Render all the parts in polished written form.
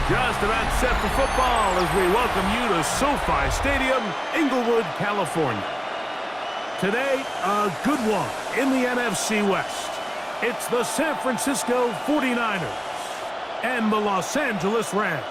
Just about set for football as we welcome you to SoFi Stadium, Inglewood, California. Today, a good one in the NFC West. It's the San Francisco 49ers and the Los Angeles Rams.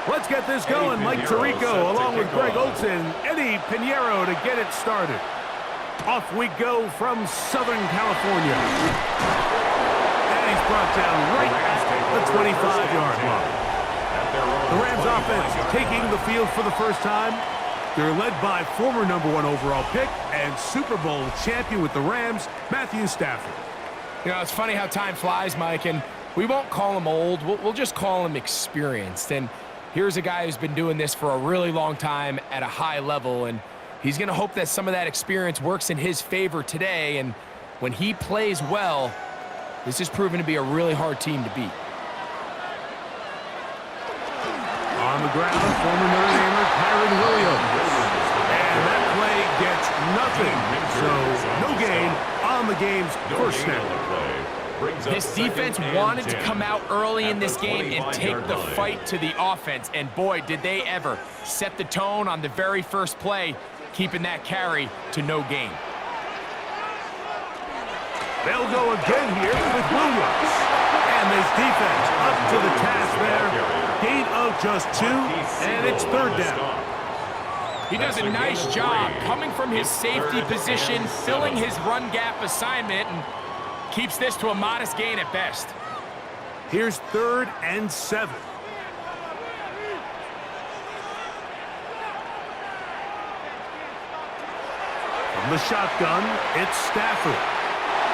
Let's get this going. Mike Tirico along with Greg Olson, Eddie Pinheiro to get it started. Off we go from Southern California. And he's brought down right at the 25-yard line. The Rams offense taking the field for the first time. They're led by former #1 overall pick and Super Bowl champion with the Rams, Matthew Stafford. You know, it's funny how time flies, Mike, and we won't call him old. We'll just call him experienced. And here's a guy who's been doing this for a really long time at a high level, and he's going to hope that some of that experience works in his favor today. And when he plays well, this is proven to be a really hard team to beat. On the ground, former Notre Damer Kyron Williams. And that play gets nothing. So no gain on the game's first snap. This defense wanted to come out early in this game and take the fight to the offense. And boy, did they ever set the tone on the very first play, keeping that carry to no gain. They'll go again here with Williams. And this defense up to the task there. Gain of just 2, and it's third down. He does a nice job coming from his safety position, filling his run gap assignment, and keeps this to a modest gain at best. Here's 3rd and 7. From the shotgun, it's Stafford.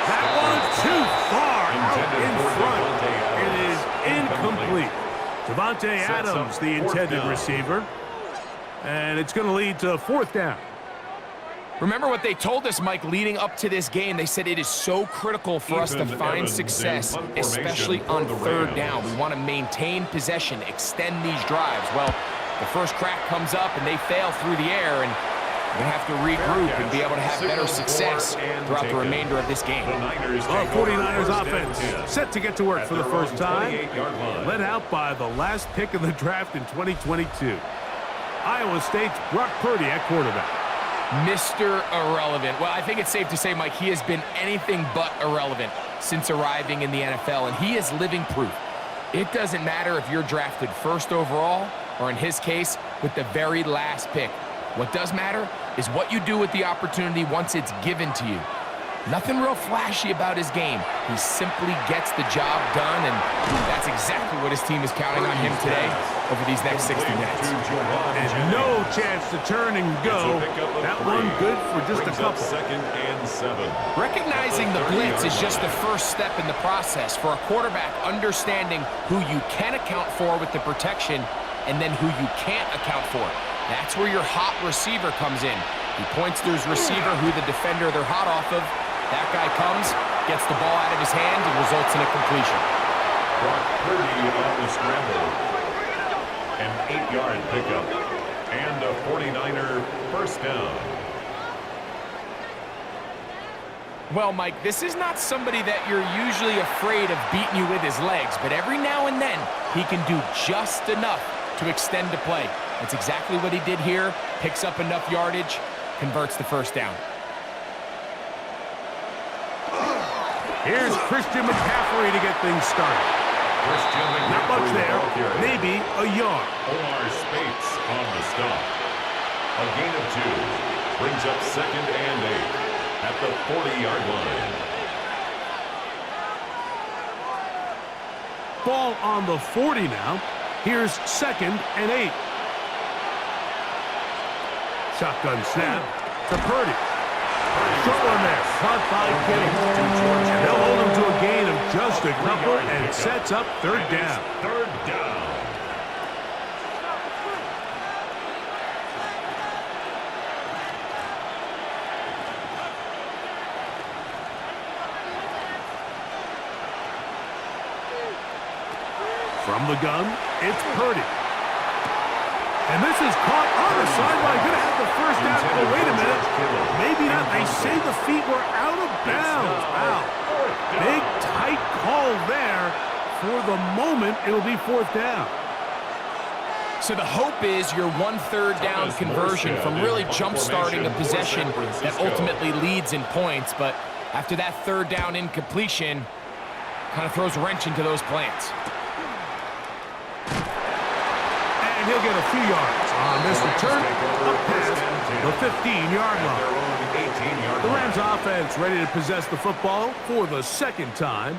That one's too far out in front. It is incomplete. Devontae Adams, the intended receiver. And it's going to lead to 4th down. Remember what they told us, Mike, leading up to this game. They said it is so critical for us to find success, especially on 3rd down. We want to maintain possession, extend these drives. Well, the first crack comes up and they fail through the air, and we have to regroup and be able to have better success throughout the remainder of this game. 49ers offense set to get to work for the first time. Led out by the last pick in the draft in 2022. Iowa State's Brock Purdy at quarterback. Mr. Irrelevant. Well, I think it's safe to say, Mike, he has been anything but irrelevant since arriving in the NFL, and he is living proof. It doesn't matter if you're drafted 1st overall or, in his case, with the very last pick. What does matter is what you do with the opportunity once it's given to you. Nothing real flashy about his game. He simply gets the job done, and that's exactly what his team is counting on him today over these next 60 minutes. And no chance to turn and go. That one good for just a couple. 2nd and 7. Recognizing the blitz is just the first step in the process for a quarterback, understanding who you can account for with the protection and then who you can't account for. That's where your hot receiver comes in. He points to his receiver, who the defender they're hot off of. That guy comes, gets the ball out of his hand, and results in a completion. Brock Purdy on the scramble. An 8-yard pickup. And a 49er first down. Well, Mike, this is not somebody that you're usually afraid of beating you with his legs, but every now and then, he can do just enough to extend the play. That's exactly what he did here. Picks up enough yardage, converts the first down. Here's Christian McCaffrey to get things started. Not much there, maybe a yard. Omar Spates on the stop. A gain of 2 brings up 2nd and 8 at the 40-yard line. Ball on the 40 now. Here's 2nd and 8. Shotgun snap to Purdy. short one there. Caught by Kittle. And they'll hold him to a gain of just a couple and sets up third down. Third down. From the gun, it's Purdy. And this is caught on the sideline. Going to have the first down. Oh, wait a minute. Maybe not. They say the feet were out of bounds. Wow. Big, tight call there. For the moment, it'll be fourth down. So the hope is your 1 third down conversion from really jump-starting a possession that ultimately leads in points. But after that third down incompletion, kind of throws a wrench into those plans. And he'll get a few yards on this return, up past the 15-yard line. The Rams offense ready to possess the football for the second time.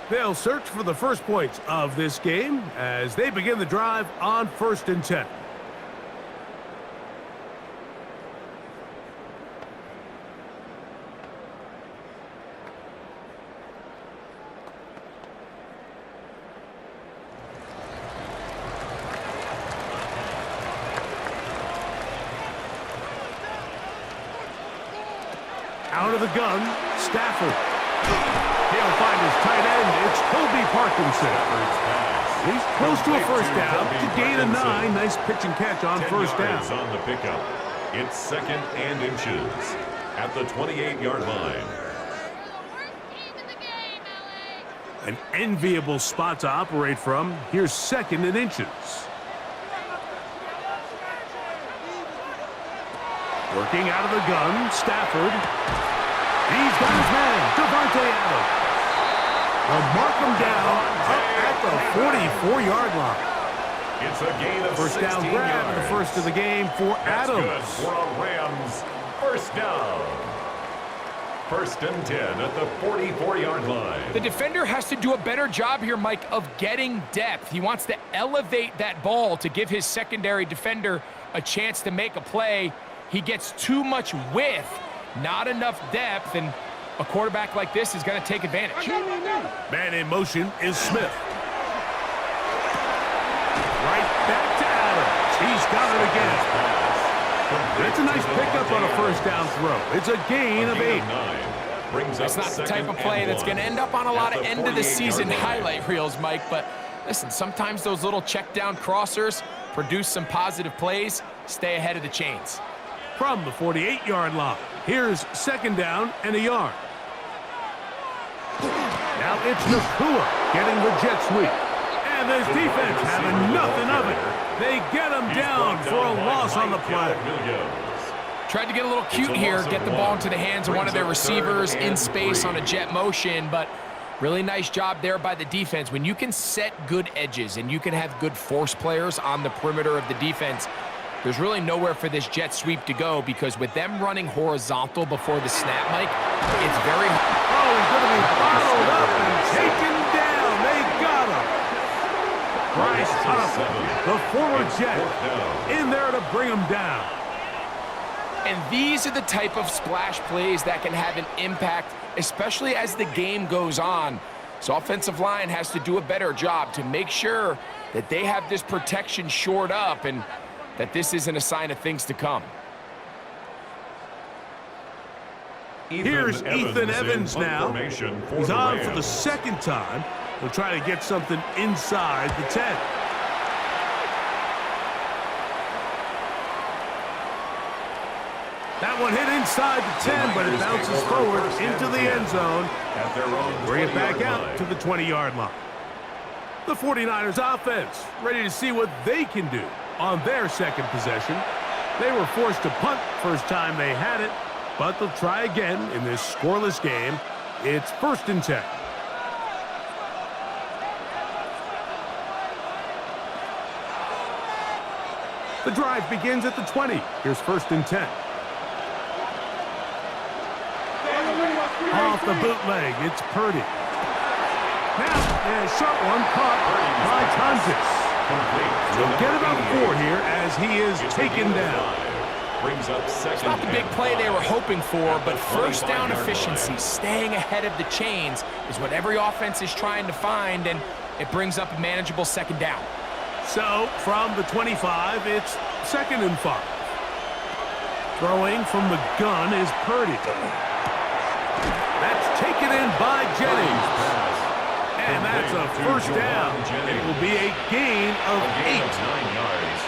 They'll search for the first points of this game as they begin the drive on 1st and 10. Out of the gun, Stafford. He'll find his tight end. It's Kobe Parkinson. He's close to a first down to gain a 9. Nice pitch and catch on first down. On the pickup. It's 2nd and inches at the 28-yard line. An enviable spot to operate from. Here's 2nd and inches. Working out of the gun, Stafford. He's got his man, Devontae Adams. They'll mark him down up at the 44-yard line. It's a gain of First down grab, yards. the first of the game for That's Adams. good for a Rams first down. 1st and 10 at the 44-yard line. The defender has to do a better job here, Mike, of getting depth. He wants to elevate that ball to give his secondary defender a chance to make a play. He gets too much width, not enough depth, and a quarterback like this is going to take advantage. Man in motion is Smith. Right back to Adams. He's got it again. That's a nice pickup on a first down throw. It's a gain of 8. That's not the type of play that's going to end up on a lot of end-of-the-season highlight reels, Mike, but listen, sometimes those little check-down crossers produce some positive plays. Stay ahead of the chains. From the 48-yard line, here's 2nd down and a yard. Now it's Nakua getting the jet sweep. And this defense having nothing of it. They get him down for a loss on the play. Tried to get a little cute here, get the ball into the hands of one of their receivers in space on a jet motion, but really nice job there by the defense. When you can set good edges and you can have good force players on the perimeter of the defense, there's really nowhere for this jet sweep to go because with them running horizontal before the snap, Mike, it's very... Oh, he's going to be bottled up and taken down. They got him. Bryce Huff, the former Jet, in there to bring him down. And these are the type of splash plays that can have an impact, especially as the game goes on. So offensive line has to do a better job to make sure that they have this protection shored up and that this isn't a sign of things to come. Here's Ethan Evans now. He's on for the 2nd time. He'll try to get something inside the 10. That one hit inside the 10, but it bounces forward into the end zone. Bring it back out to the 20-yard line. The 49ers offense ready to see what they can do on their 2nd possession. They were forced to punt first time they had it, but they'll try again in this scoreless game. It's 1st and 10. The drive begins at the 20. Here's 1st and 10. Off the bootleg, it's Purdy. Now, a short one caught by Tonsis. He'll get about 4 here as he is taken down. brings up second. It's not the big play they were hoping for, but first down efficiency, staying ahead of the chains, is what every offense is trying to find, and it brings up a manageable second down. So, from the 25, it's 2nd and 5. Throwing from the gun is Purdy. That's taken in by Jennings. And that's a first down. It will be a gain of 8. 9 yards.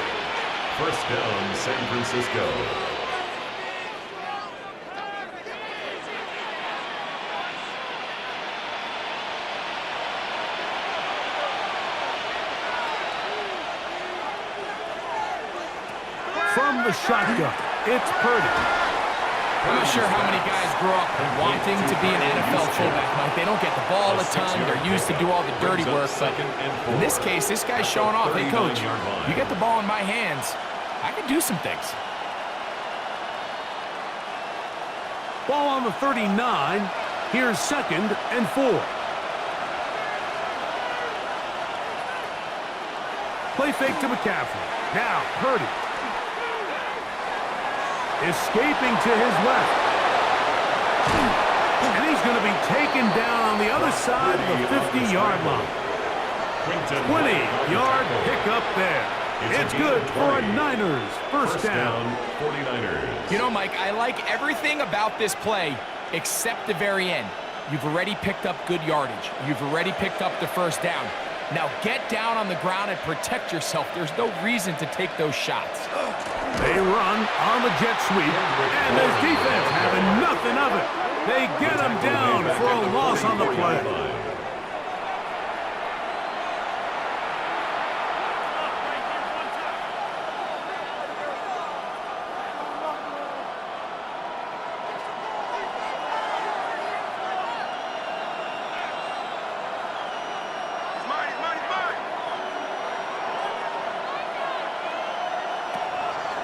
First down, San Francisco. From the shotgun, it's Purdy. I'm not sure how many guys grow up wanting to be an NFL fullback, Mike. They don't get the ball a ton. They're used to do all the dirty work. But in this case, this guy's showing off. Hey, coach, you get the ball in my hands, I can do some things. Ball on the 39. Here's 2nd and 4. Play fake to McCaffrey. Now, Purdy. Escaping to his left. And he's going to be taken down on the other side of the 50-yard line. 20-yard pickup there. It's good for a Niners first down. 49ers. You know, Mike, I like everything about this play except the very end. You've already picked up good yardage. You've already picked up the first down. Now get down on the ground and protect yourself. There's no reason to take those shots. They run on the jet sweep, and there's defense having nothing of it. They get him down for a loss on the play.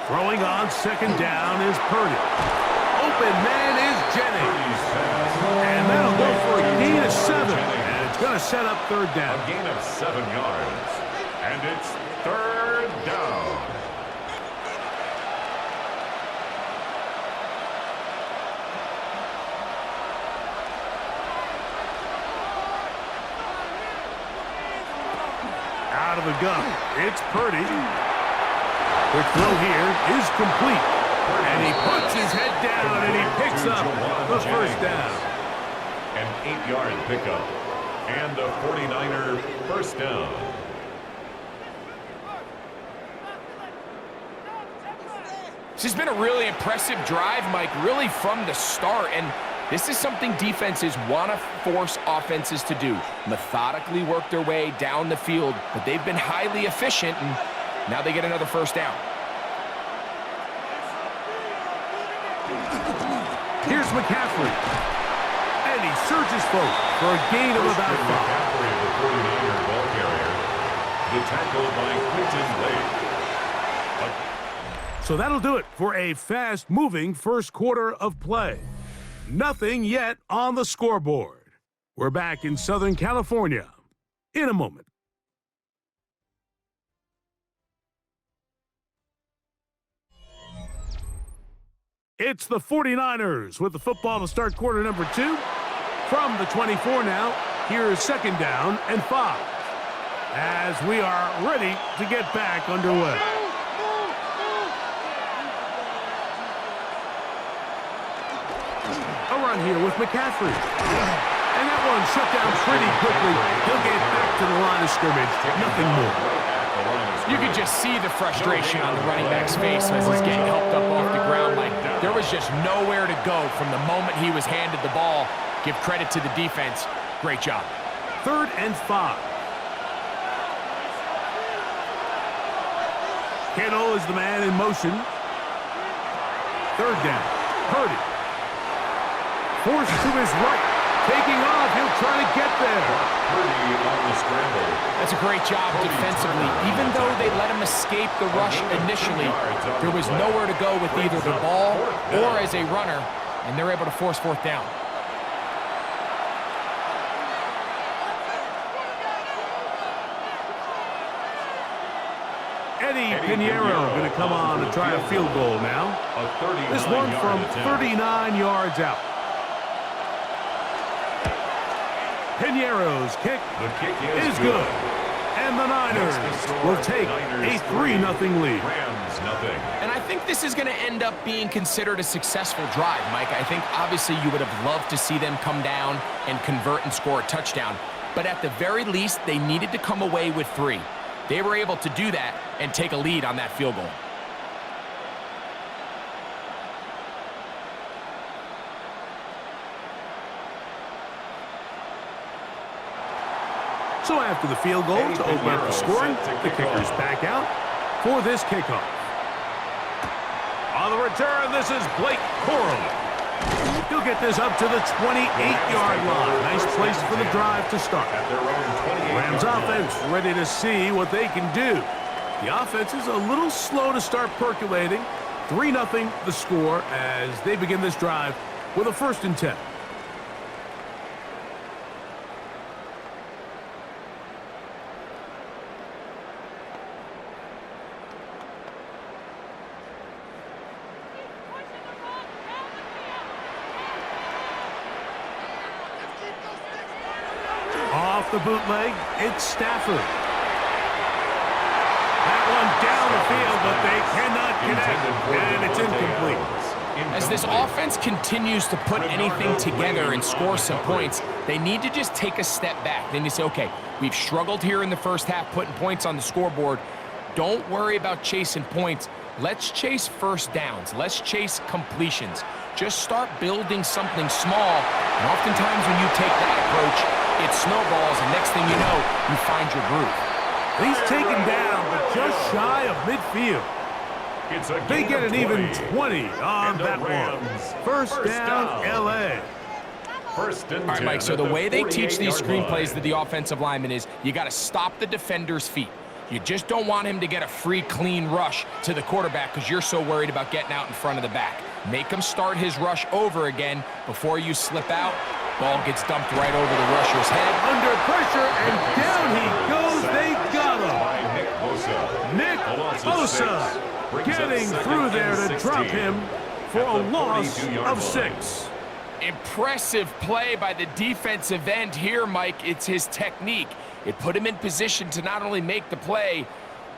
Throwing on 2nd down is Purdy. Open man is Jennings. And that'll go for a gain of 7. And it's going to set up 3rd down. A gain of 7 yards. And it's 3rd down. Out of the gun, it's Purdy. Quick throw here is complete. And he puts his head down and he picks up the first down. An 8-yard pickup. And a 49er first down. This has been a really impressive drive, Mike, really from the start. And this is something defenses want to force offenses to do. Methodically work their way down the field, but they've been highly efficient, and now they get another first down. Here's McCaffrey. And he surges forward for a gain of about 5. McCaffrey, the 49er ball carrier. The tackle by Quinton Lake. So that'll do it for a fast-moving first quarter of play. Nothing yet on the scoreboard. We're back in Southern California in a moment. It's the 49ers with the football to start quarter number 2. From the 24 now, here's 2nd down and 5. As we are ready to get back underway. A run here with McCaffrey. And that one shut down pretty quickly. He'll get back to the line of scrimmage. Nothing more. You could just see the frustration on the running back's face as he's getting helped up off the ground. Like there was just nowhere to go from the moment he was handed the ball. Give credit to the defense. Great job. 3rd and 5. Kittle is the man in motion. 3rd down. Purdy. Forced to his right. Taking off. He'll try to get there. Purdy on the scramble. That's a great job defensively. Even though they let him escape the rush initially, there was nowhere to go with either the ball or as a runner, and they're able to force 4th down. Eddie Pinheiro going to come on to try a field goal now. This one from 39 yards out. Pinheiro's kick is good. And the Niners will take a 3-0 lead. And I think this is going to end up being considered a successful drive, Mike. I think obviously you would have loved to see them come down and convert and score a touchdown. But at the very least, they needed to come away with 3. They were able to do that and take a lead on that field goal. So after the field goal to open up the scoring, the kicker's back out for this kickoff. On the return, this is Blake Corum. He'll get this up to the 28-yard line. Nice place for the drive to start. Rams offense ready to see what they can do. The offense is a little slow to start percolating. 3-0 the score as they begin this drive with a 1st and 10. Off the bootleg, it's Stafford. That one down the field, but they cannot connect, and it's incomplete. As this offense continues to put anything together and score some points, they need to just take a step back. Then you say, okay, we've struggled here in the first half putting points on the scoreboard. Don't worry about chasing points. Let's chase first downs. Let's chase completions. Just start building something small, and oftentimes when you take that approach, it snowballs, and next thing you know, you find your groove. He's taken down, but just shy of midfield. They get an even 20 on that one. First down, L.A. All right, Mike, so the way they teach these screenplays to the offensive lineman is you got to stop the defender's feet. You just don't want him to get a free, clean rush to the quarterback because you're so worried about getting out in front of the back. Make him start his rush over again before you slip out. Ball gets dumped right over the rusher's head. Under pressure, and down he goes. They got him. Nick Bosa getting through there to drop him for a loss of 6. Impressive play by the defensive end here, Mike. It's his technique. It put him in position to not only make the play,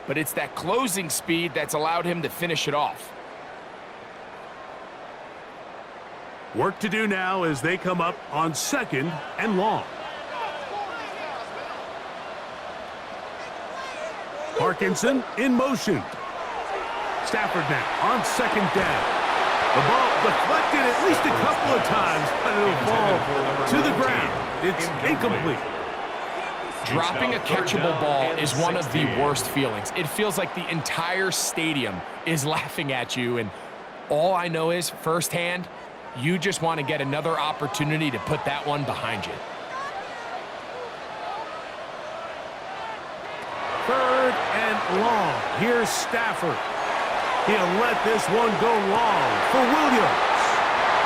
but it's that closing speed that's allowed him to finish it off. Work to do now as they come up on 2nd and long. Parkinson in motion. Stafford now on 2nd down. The ball deflected at least a couple of times, but it'll fall to the ground. It's incomplete. Dropping a catchable ball is one of the worst feelings. It feels like the entire stadium is laughing at you, and all I know is firsthand, you just want to get another opportunity to put that one behind you. 3rd and long. Here's Stafford. He'll let this one go long for Williams.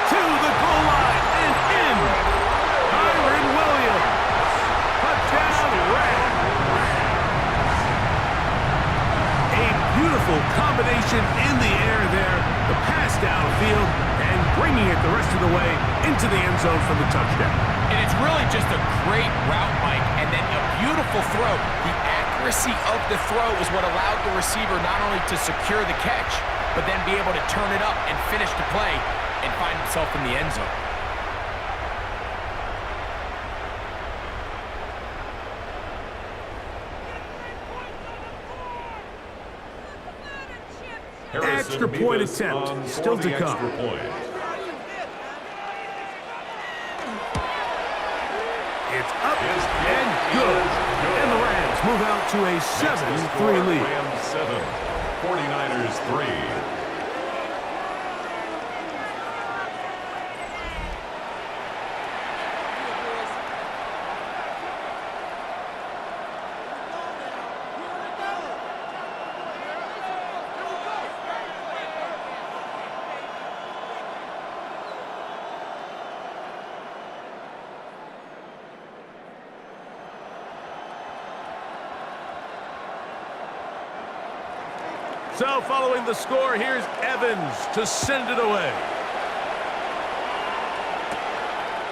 To the goal line and in. Kyron Williams. Touchdown, Rams. A beautiful combination in the air there. The pass downfield and bringing it the rest of the way into the end zone for the touchdown. And it's really just a great route, Mike, and then a beautiful throw. The accuracy of the throw is what allowed the receiver not only to secure the catch, but then be able to turn it up and finish the play and find himself in the end zone. Extra point attempt still to come. It's up and good. And the Rams move out to a 7-3 lead. Rams 7, 49ers 3. So following the score, here's Evans to send it away.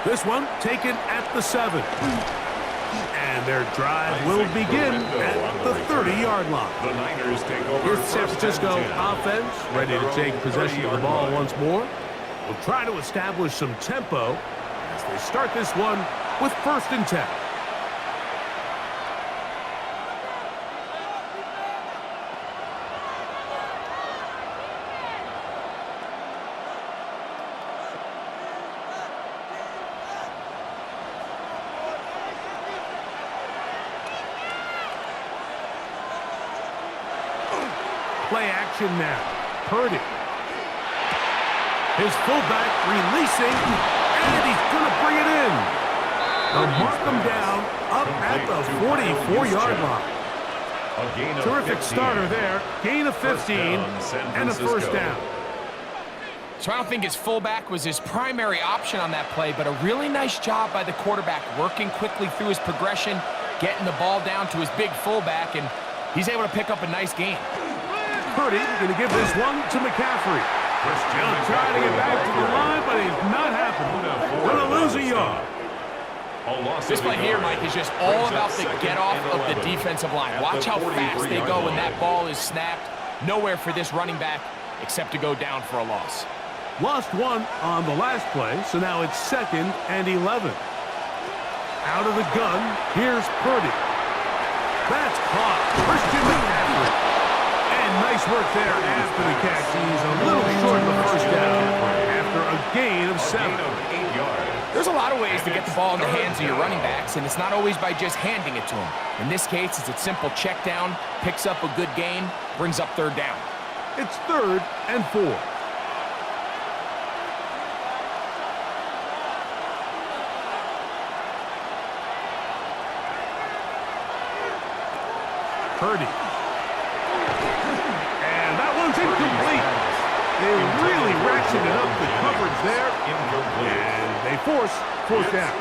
This one taken at the 7. And their drive will begin at the 30-yard line. The Niners take over. Here's San Francisco offense, ready to take possession of the ball once more. We'll try to establish some tempo as they start this one with 1st and 10. Play action now. Purdy. His fullback releasing, and he's going to bring it in. They'll mark him down up at the 44-yard line. Terrific starter there. Gain of 15 and a 1st down. So I don't think his fullback was his primary option on that play, but a really nice job by the quarterback, working quickly through his progression, getting the ball down to his big fullback, and he's able to pick up a nice gain. Purdy going to give this one to McCaffrey. He'll try to get back to the line, but he's not happening. Going to lose a yard. This play here, Mike, is just all about the get-off of the defensive line. Watch how fast they go when that ball is snapped. Nowhere for this running back except to go down for a loss. Lost one on the last play, so now it's 2nd and 11. Out of the gun, here's Purdy. That's caught. Christian McCaffrey. Nice work there after the catch. He's a little short of the 1st down after a gain of 7. There's a lot of ways to get the ball in the hands of your running backs, and it's not always by just handing it to them. In this case, it's a simple check down, picks up a good gain, brings up 3rd down. It's 3rd and 4. Purdy. Incomplete. They really ratcheted up the coverage there. And they force 4th down.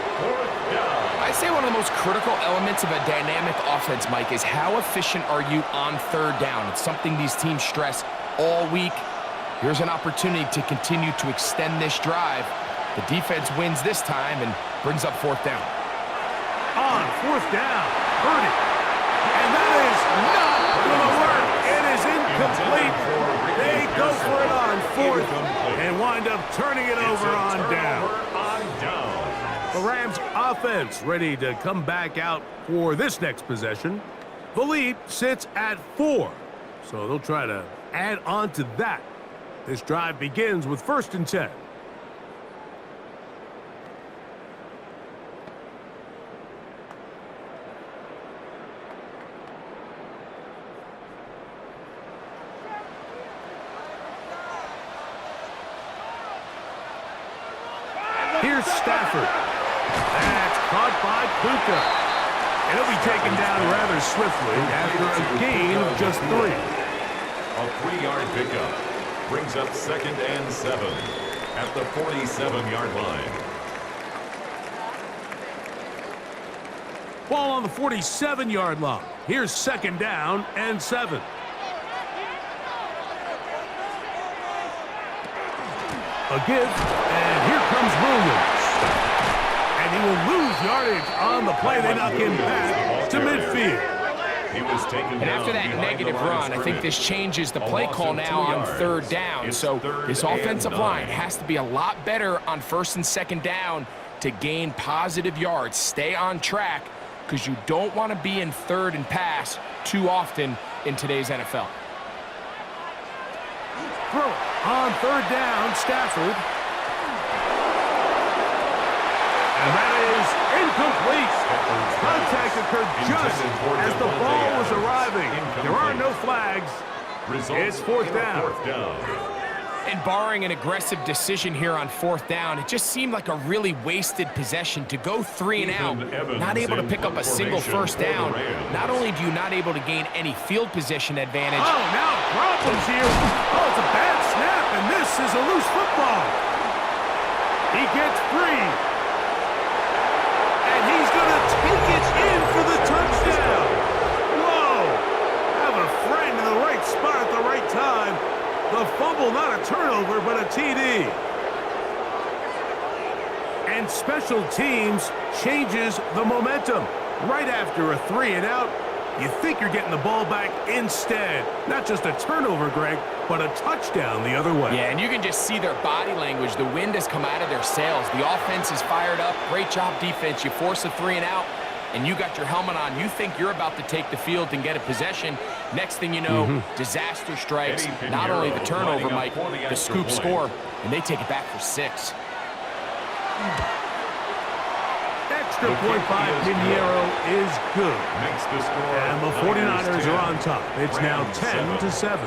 I say one of the most critical elements of a dynamic offense, Mike, is how efficient are you on 3rd down. It's something these teams stress all week. Here's an opportunity to continue to extend this drive. The defense wins this time and brings up 4th down. On 4th down, Purdy. And that is not going to work. It is incomplete. They go for it on 4th and wind up turning it over on down. The Rams offense ready to come back out for this next possession. The lead sits at 4, so they'll try to add on to that. This drive begins with 1st and 10. Here's Stafford. That's caught by Puka. And he'll be taken down rather swiftly after a gain of just 3. A 3-yard pickup brings up 2nd and 7 at the 47-yard line. Ball on the 47-yard line. Here's 2nd down and 7. A give, and here comes Williams. And he will lose yardage on the play. They knock him back to midfield. And after that negative run, I think this changes the play call now on 3rd down. So this offensive line has to be a lot better on 1st and 2nd down to gain positive yards. Stay on track because you don't want to be in 3rd and pass too often in today's NFL. Throw it on 3rd down, Stafford. And that is incomplete. Contact occurred just as the ball was arriving. There are no flags. It's 4th down. And barring an aggressive decision here on 4th down, it just seemed like a really wasted possession to go 3 and out, not able to pick up a single 1st down. Not only do you not able to gain any field position advantage. Oh, now problems here. Oh, it's a bad snap, and this is a loose football. He gets free. And he's going to take it in for the touchdown. Whoa. Have a friend in the right spot at the right time. And special teams changes the momentum. Right after a 3-and-out, you think you're getting the ball back instead. Not just a turnover, Greg, but a touchdown the other way. Yeah, and you can just see their body language. The wind has come out of their sails. The offense is fired up. Great job, defense. You force a 3-and-out, and you got your helmet on. You think you're about to take the field and get a possession. Next thing you know, disaster strikes. Not only the turnover, Mike, the scoop score, and they take it back for 6. Extra point by Pinheiro is good. Makes the score. And the 49ers are on top. It's now 10-7.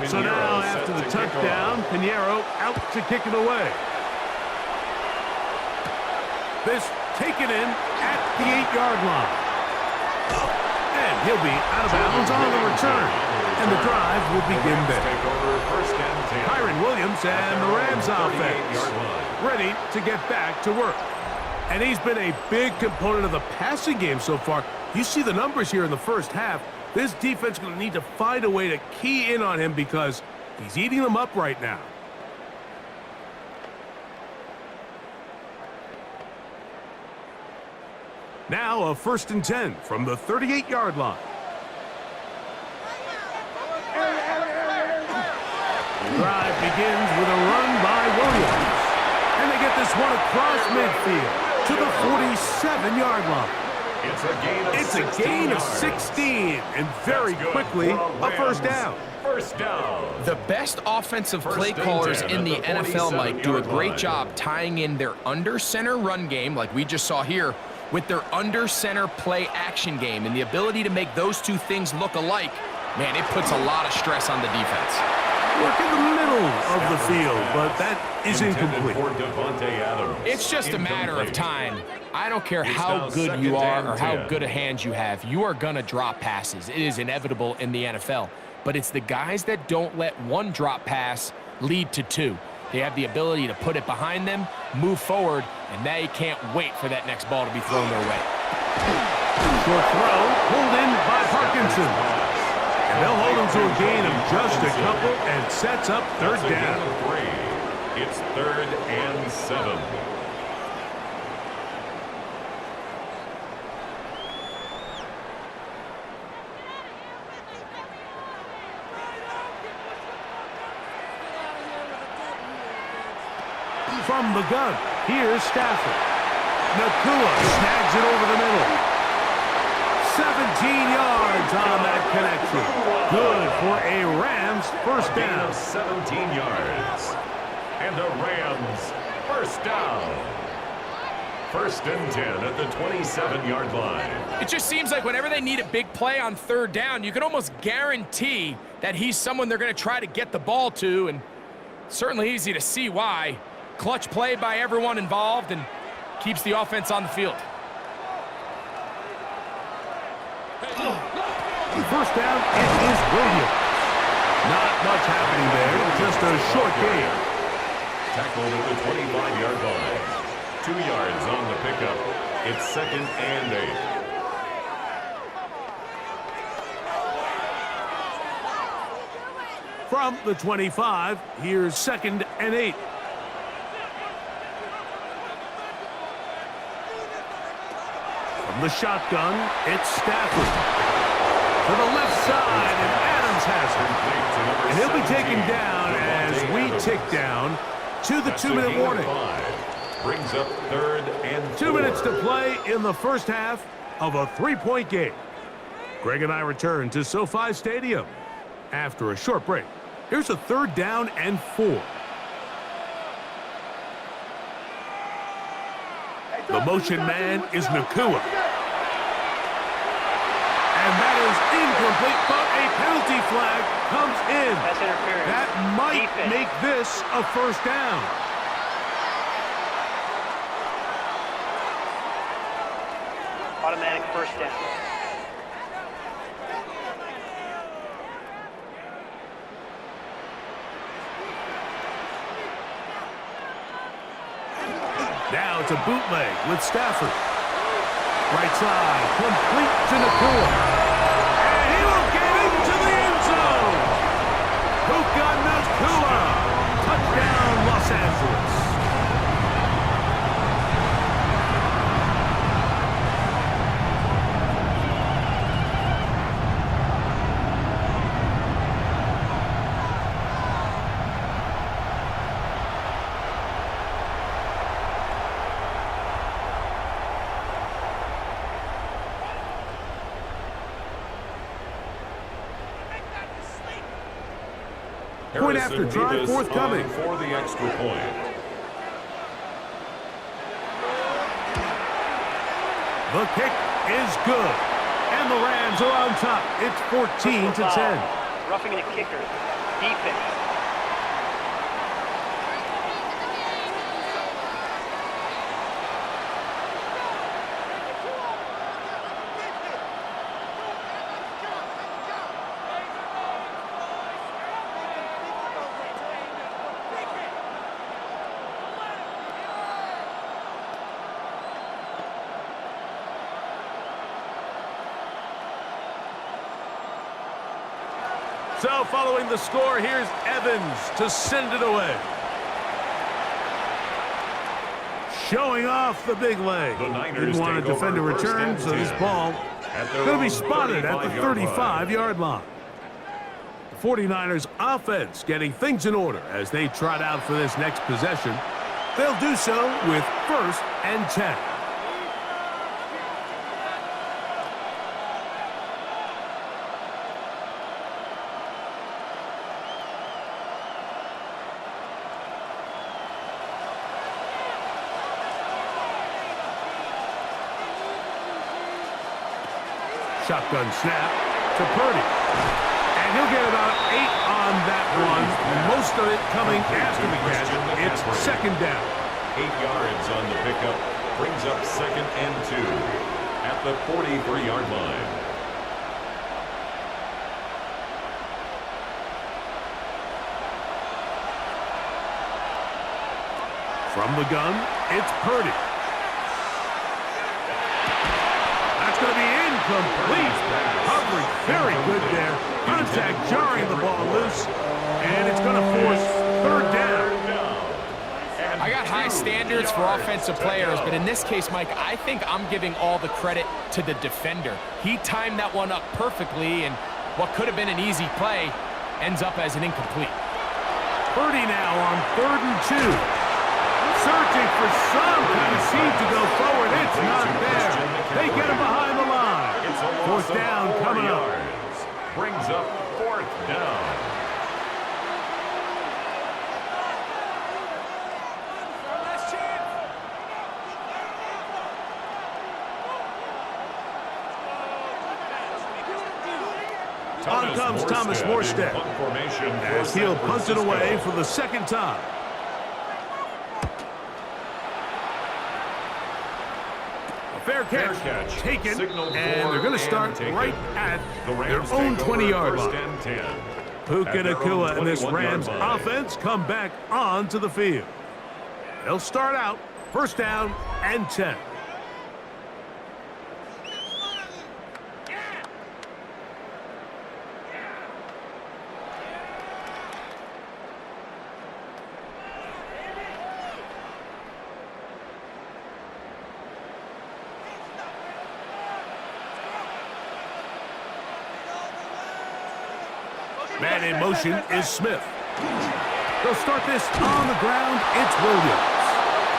So now, after the touchdown, Pinheiro out to kick it away. This taken in at the 8-yard line. And he'll be out of bounds on the return. And the drive will begin there. Kyron Williams and the Rams offense ready to get back to work. And he's been a big component of the passing game so far. You see the numbers here in the first half. This defense is going to need to find a way to key in on him because he's eating them up right now. Now a 1st and 10 from the 38-yard line. The drive begins with a run by Williams. And they get this one across midfield to the 47-yard line. It's a gain of 16, and very quickly, a first down. The best offensive play callers in the NFL, Mike, do a great job tying in their under-center run game, like we just saw here, with their under-center play action game. And the ability to make those two things look alike, man, it puts a lot of stress on the defense. Work in the middle of the field, but that is incomplete. It's just a matter of time. I don't care how good you are or how good a hand you have. You are going to drop passes. It is inevitable in the NFL. But it's the guys that don't let one drop pass lead to 2. They have the ability to put it behind them, move forward, and they can't wait for that next ball to be thrown their way. Short throw, pulled in by Parkinson. And they'll hold him to a gain of just a couple and sets up 3rd down. It's 3rd and 7. From the gun, here's Stafford. Nakua snags it over the middle. 17 yards on that connection. Good for a Rams first down. 17 yards. And the Rams first down. 1st and 10 at the 27-yard line. It just seems like whenever they need a big play on 3rd down, you can almost guarantee that he's someone they're going to try to get the ball to, and certainly easy to see why. Clutch play by everyone involved and keeps the offense on the field. First down, it is Williams. Not much happening there, just a short gain. Tackled at the 25-yard line. 2 yards on the pickup. It's 2nd and 8. From the 25, here's 2nd and 8. From the shotgun, it's Stafford. To the left side, and Adams has it. And he'll be taken down as we tick down to the 2-minute warning. Brings up 3rd and 4. 2 minutes to play in the first half of a 3-point game. Greg and I return to SoFi Stadium after a short break. Here's a 3rd down and 4. The motion man is Nakua. And that is incomplete, but a penalty flag comes in. That's interference. That might make this a first down. automatic first down. Now it's a bootleg with Stafford. Right side, complete to Nakua. And he will get into the end zone. Puka Nakua. Touchdown, Los Angeles. Point after try forthcoming. For the extra point. The kick is good. And the Rams are on top. It's 14-10. Roughing the kicker. Defense. So following the score, here's Evans to send it away. Showing off the big leg. Didn't want to defend a return, so this ball going to be spotted at the 35-yard line. The 49ers offense getting things in order as they trot out for this next possession. They'll do so with 1st and 10. Shotgun snap to Purdy. And he'll get about 8 on that one. Most of it coming after the catch. It's 2nd down. 8 yards on the pickup. Brings up 2nd and 2 at the 43-yard line. From the gun, it's Purdy. That's going to be incomplete. Coverage very good there. Contact jarring the ball loose. And it's going to force 3rd down. I got high standards for offensive players, but in this case, Mike, I think I'm giving all the credit to the defender. He timed that one up perfectly, and what could have been an easy play ends up as an incomplete. Purdy now on 3rd and 2. Searching for some kind of seed to go forward. It's not there. They get him behind the line. 4th down coming up. Brings up 4th down. On comes Thomas Morstead as he'll punt it away for the 2nd time. Fair catch taken, and they're going to start right at their own 20-yard line. Puka Nakua and this Rams offense come back onto the field. They'll start out 1st down and 10. Man in motion is Smith. They'll start this on the ground. It's Williams.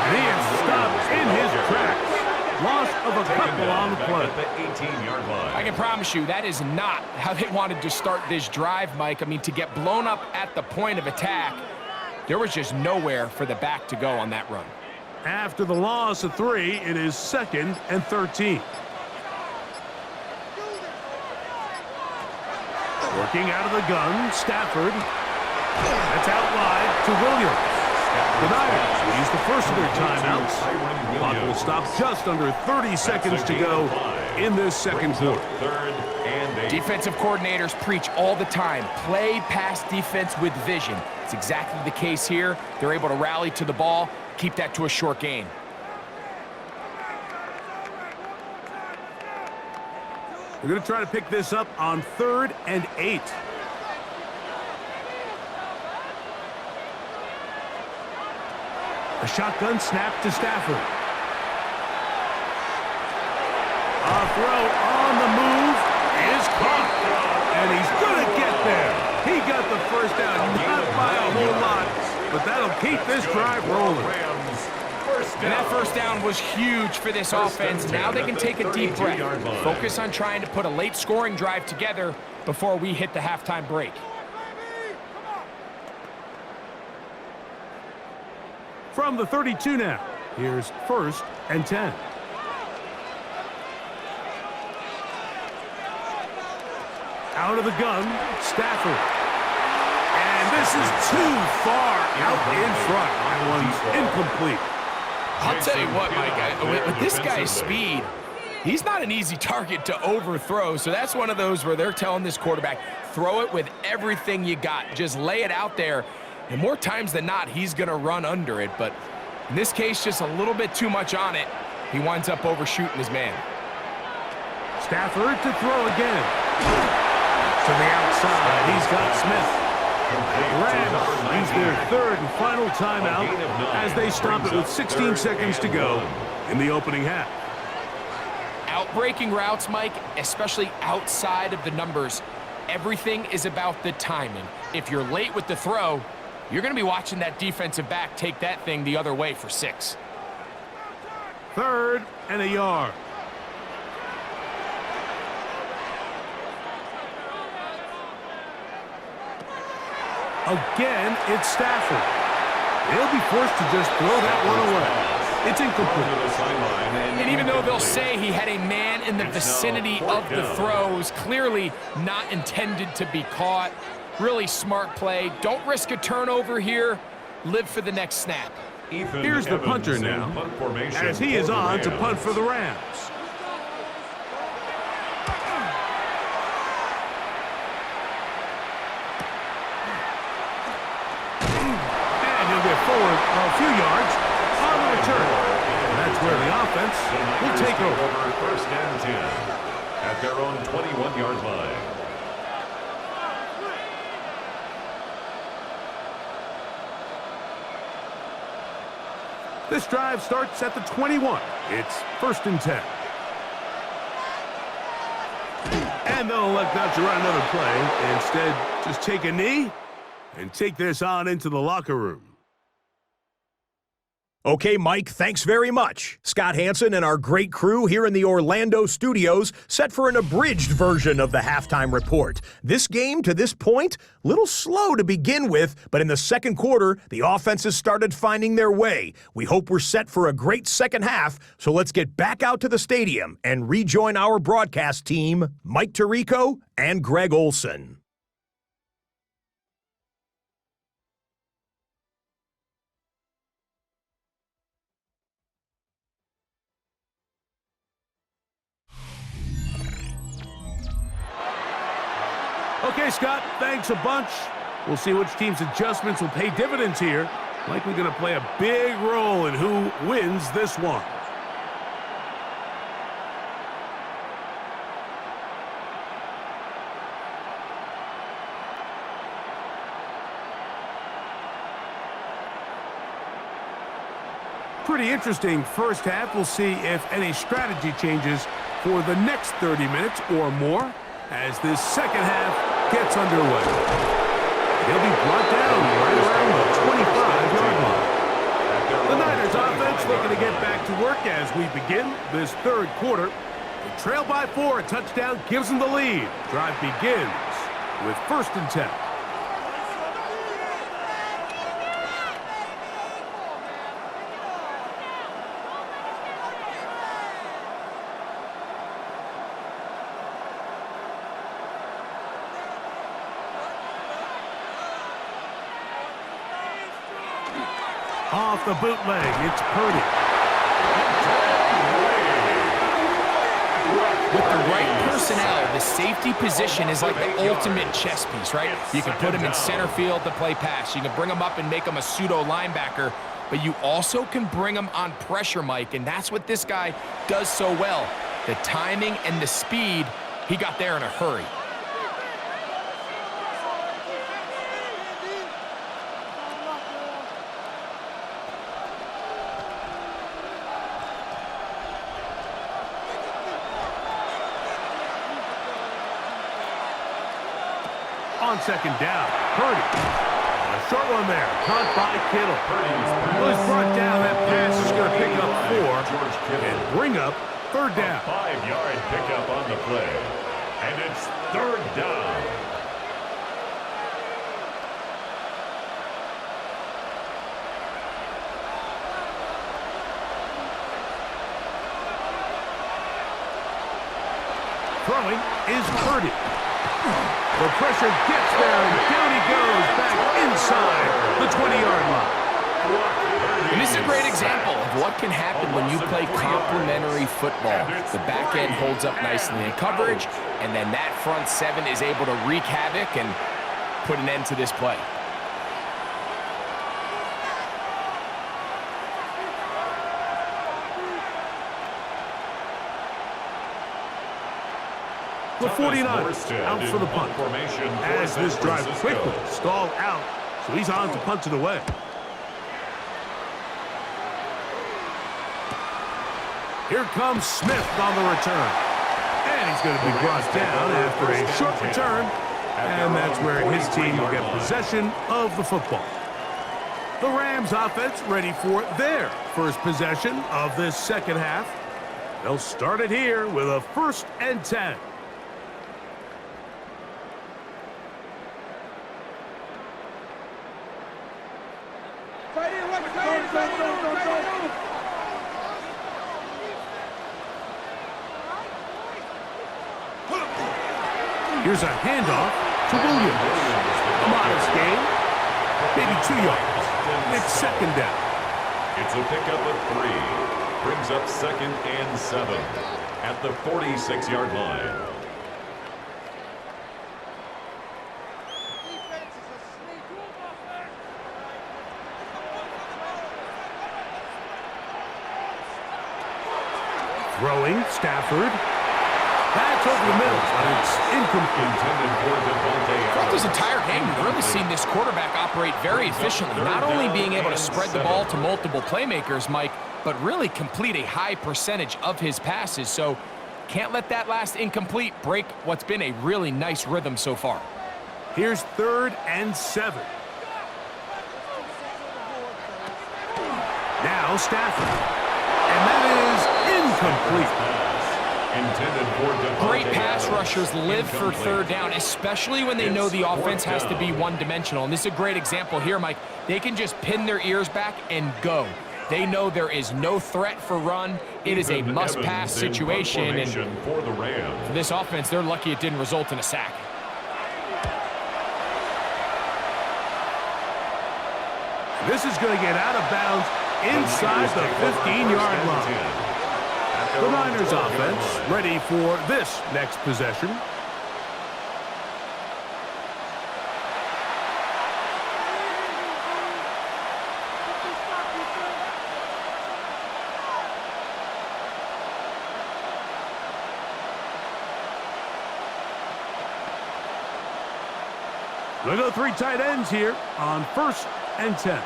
And he is stopped in his tracks. Loss of a couple on the play. At the 18-yard line. I can promise you that is not how they wanted to start this drive, Mike. I mean, to get blown up at the point of attack, there was just nowhere for the back to go on that run. After the loss of 3, it is 2nd and 13. Working out of the gun, Stafford. That's out wide to Williams. The Niners will use the first of their timeouts. Clock will stop just under 30 seconds to go in this second quarter. Third and 8. Defensive coordinators preach all the time, play pass defense with vision. It's exactly the case here. They're able to rally to the ball, keep that to a short gain. We're going to try to pick this up on 3rd and 8. A shotgun snap to Stafford. A throw on the move is caught. And he's going to get there. He got the first down, not by a whole lot, but that'll keep this drive rolling. And that first down was huge for this offense. Now they can take a deep breath. Focus on trying to put a late scoring drive together before we hit the halftime break. From the 32 now, here's 1st and 10. Out of the gun, Stafford. And this is too far out in front. That one's incomplete. I'll tell you what, Mike, with this guy's speed, he's not an easy target to overthrow. So that's one of those where they're telling this quarterback, throw it with everything you got. Just lay it out there. And more times than not, he's going to run under it. But in this case, just a little bit too much on it. He winds up overshooting his man. Stafford to throw again. To the outside, he's got Smith. Rams use their 3rd and final timeout as they stop it with 16 seconds to go in the opening half. Outbreaking routes, Mike, especially outside of the numbers, everything is about the timing. If you're late with the throw, you're going to be watching that defensive back take that thing the other way for 6. 3rd and a yard. Again, it's Stafford. They'll be forced to just throw that one away. It's incomplete. And even though they'll say he had a man in the vicinity of the throw, it was clearly not intended to be caught. Really smart play. Don't risk a turnover here. Live for the next snap. Here's the punter now, as he is on to punt for the Rams. Forward a few yards on the return. And that's where the offense will take over. 1st and 10 at their own 21-yard line. This drive starts at the 21. It's 1st and 10. And they'll elect not to run another play. Instead, just take a knee and take this on into the locker room. Okay, Mike, thanks very much. Scott Hansen and our great crew here in the Orlando studios set for an abridged version of the halftime report. This game, to this point, a little slow to begin with, but in the second quarter, the offenses started finding their way. We hope we're set for a great second half, so let's get back out to the stadium and rejoin our broadcast team, Mike Tirico and Greg Olson. Okay, Scott, thanks a bunch. We'll see which team's adjustments will pay dividends here. Likely going to play a big role in who wins this one. Pretty interesting first half. We'll see if any strategy changes for the next 30 minutes or more as this second half gets underway. He'll be brought down right around the 25-yard line. The Niners offense looking to get back to work as we begin this third quarter. They trail by 4. A touchdown gives them the lead. Drive begins with 1st and 10. Off the bootleg, it's Purdy. With the right personnel, the safety position is like the ultimate chess piece, right? You can put him in center field to play pass. You can bring him up and make him a pseudo linebacker, but you also can bring him on pressure, Mike, and that's what this guy does so well. The timing and the speed, he got there in a hurry. On second down, Purdy. A short one there, caught by Kittle. Well, he's brought down. That pass is going to pick up 4 and bring up third down. 5-yard pickup on the play. And it's third down. Throwing is Purdy. The pressure gets there, and down he goes back inside the 20-yard line. And this is a great example of what can happen when you play complementary football. The back end holds up nicely in coverage, and then that front 7 is able to wreak havoc and put an end to this play. The 49ers out for the punt. As this drive quickly stalled out, so he's on to punt it away. Here comes Smith on the return. And he's going to be brought down after a short return. And that's where his team will get possession of the football. The Rams offense ready for their first possession of this second half. They'll start it here with a 1st and 10. Here's a handoff to Williams. A modest gain, maybe 2 yards. It's second down. It's a pickup of 3. Brings up 2nd and 7 at the 46-yard line. Throwing, Stafford. That's over the middle, but it's incomplete. Throughout this entire game, we've really seen this quarterback operate very efficiently, not only being able to spread the ball to multiple playmakers, Mike, but really complete a high percentage of his passes. So can't let that last incomplete break what's been a really nice rhythm so far. Here's 3rd and 7. Now Stafford. And that is incomplete. Great pass rushers live for 3rd down, especially when they know the offense has to be one-dimensional. And this is a great example here, Mike. They can just pin their ears back and go. They know there is no threat for run. It is a must-pass situation. And for this offense, they're lucky it didn't result in a sack. This is going to get out of bounds inside the 15-yard line. The Niners offense ready for this next possession. We'll go 3 tight ends here on 1st and 10.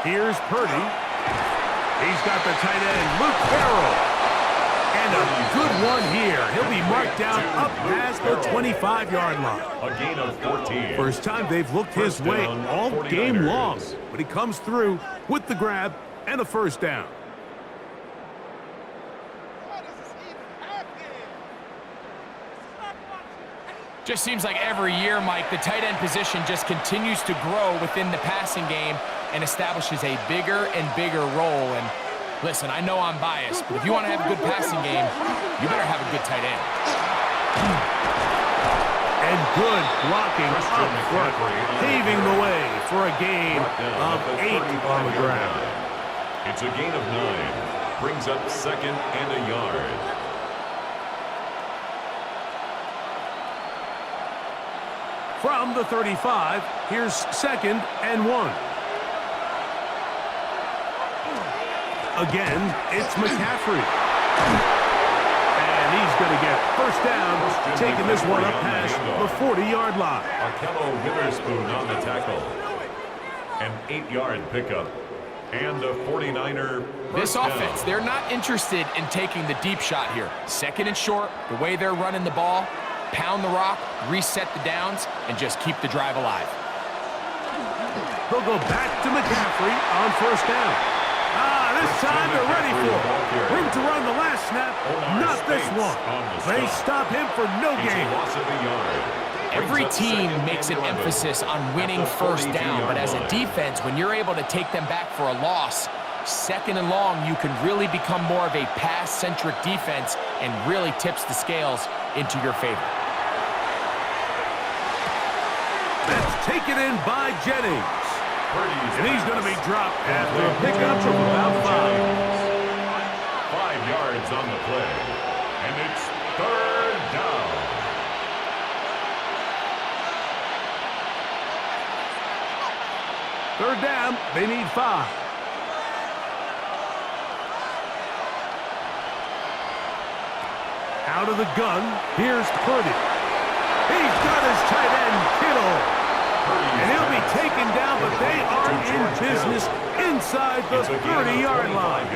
Here's Purdy. He's got the tight end, Luke Carroll. And a good one here. He'll be marked down up past the 25-yard line. A gain of 14. First time they've looked his way all game long. But he comes through with the grab and a 1st down. Just seems like every year, Mike, the tight end position just continues to grow within the passing game and establishes a bigger and bigger role. And listen, I know I'm biased, but if you want to have a good passing game, you better have a good tight end. And good blocking up front, paving the way for a gain of 8 on the ground. It's a gain of 9. Brings up 2nd and a yard. From the 35, here's 2nd and 1. Again, it's McCaffrey. And he's going to get first down, taking this one up past the 40-yard line. Arkello Witherspoon on the tackle. An 8-yard pickup. And a 49er This offense, they're not interested in taking the deep shot here. 2nd and short, the way they're running the ball, pound the rock, reset the downs, and just keep the drive alive. They'll go back to McCaffrey on first down. This time they're ready for it. Room to run the last snap, not this one. They stop him for no gain. Every team makes an emphasis on winning first down, but as a defense, when you're able to take them back for a loss, 2nd and long, you can really become more of a pass-centric defense and really tips the scales into your favor. That's taken in by Jennings. And he's going to be dropped after a pickup of about 5. 5 yards on the play. And it's 3rd down. Third down, they need 5. Out of the gun, here's Purdy. He's got his tight end, Kittle. And he'll be taken down, but they are in business inside the 30-yard line.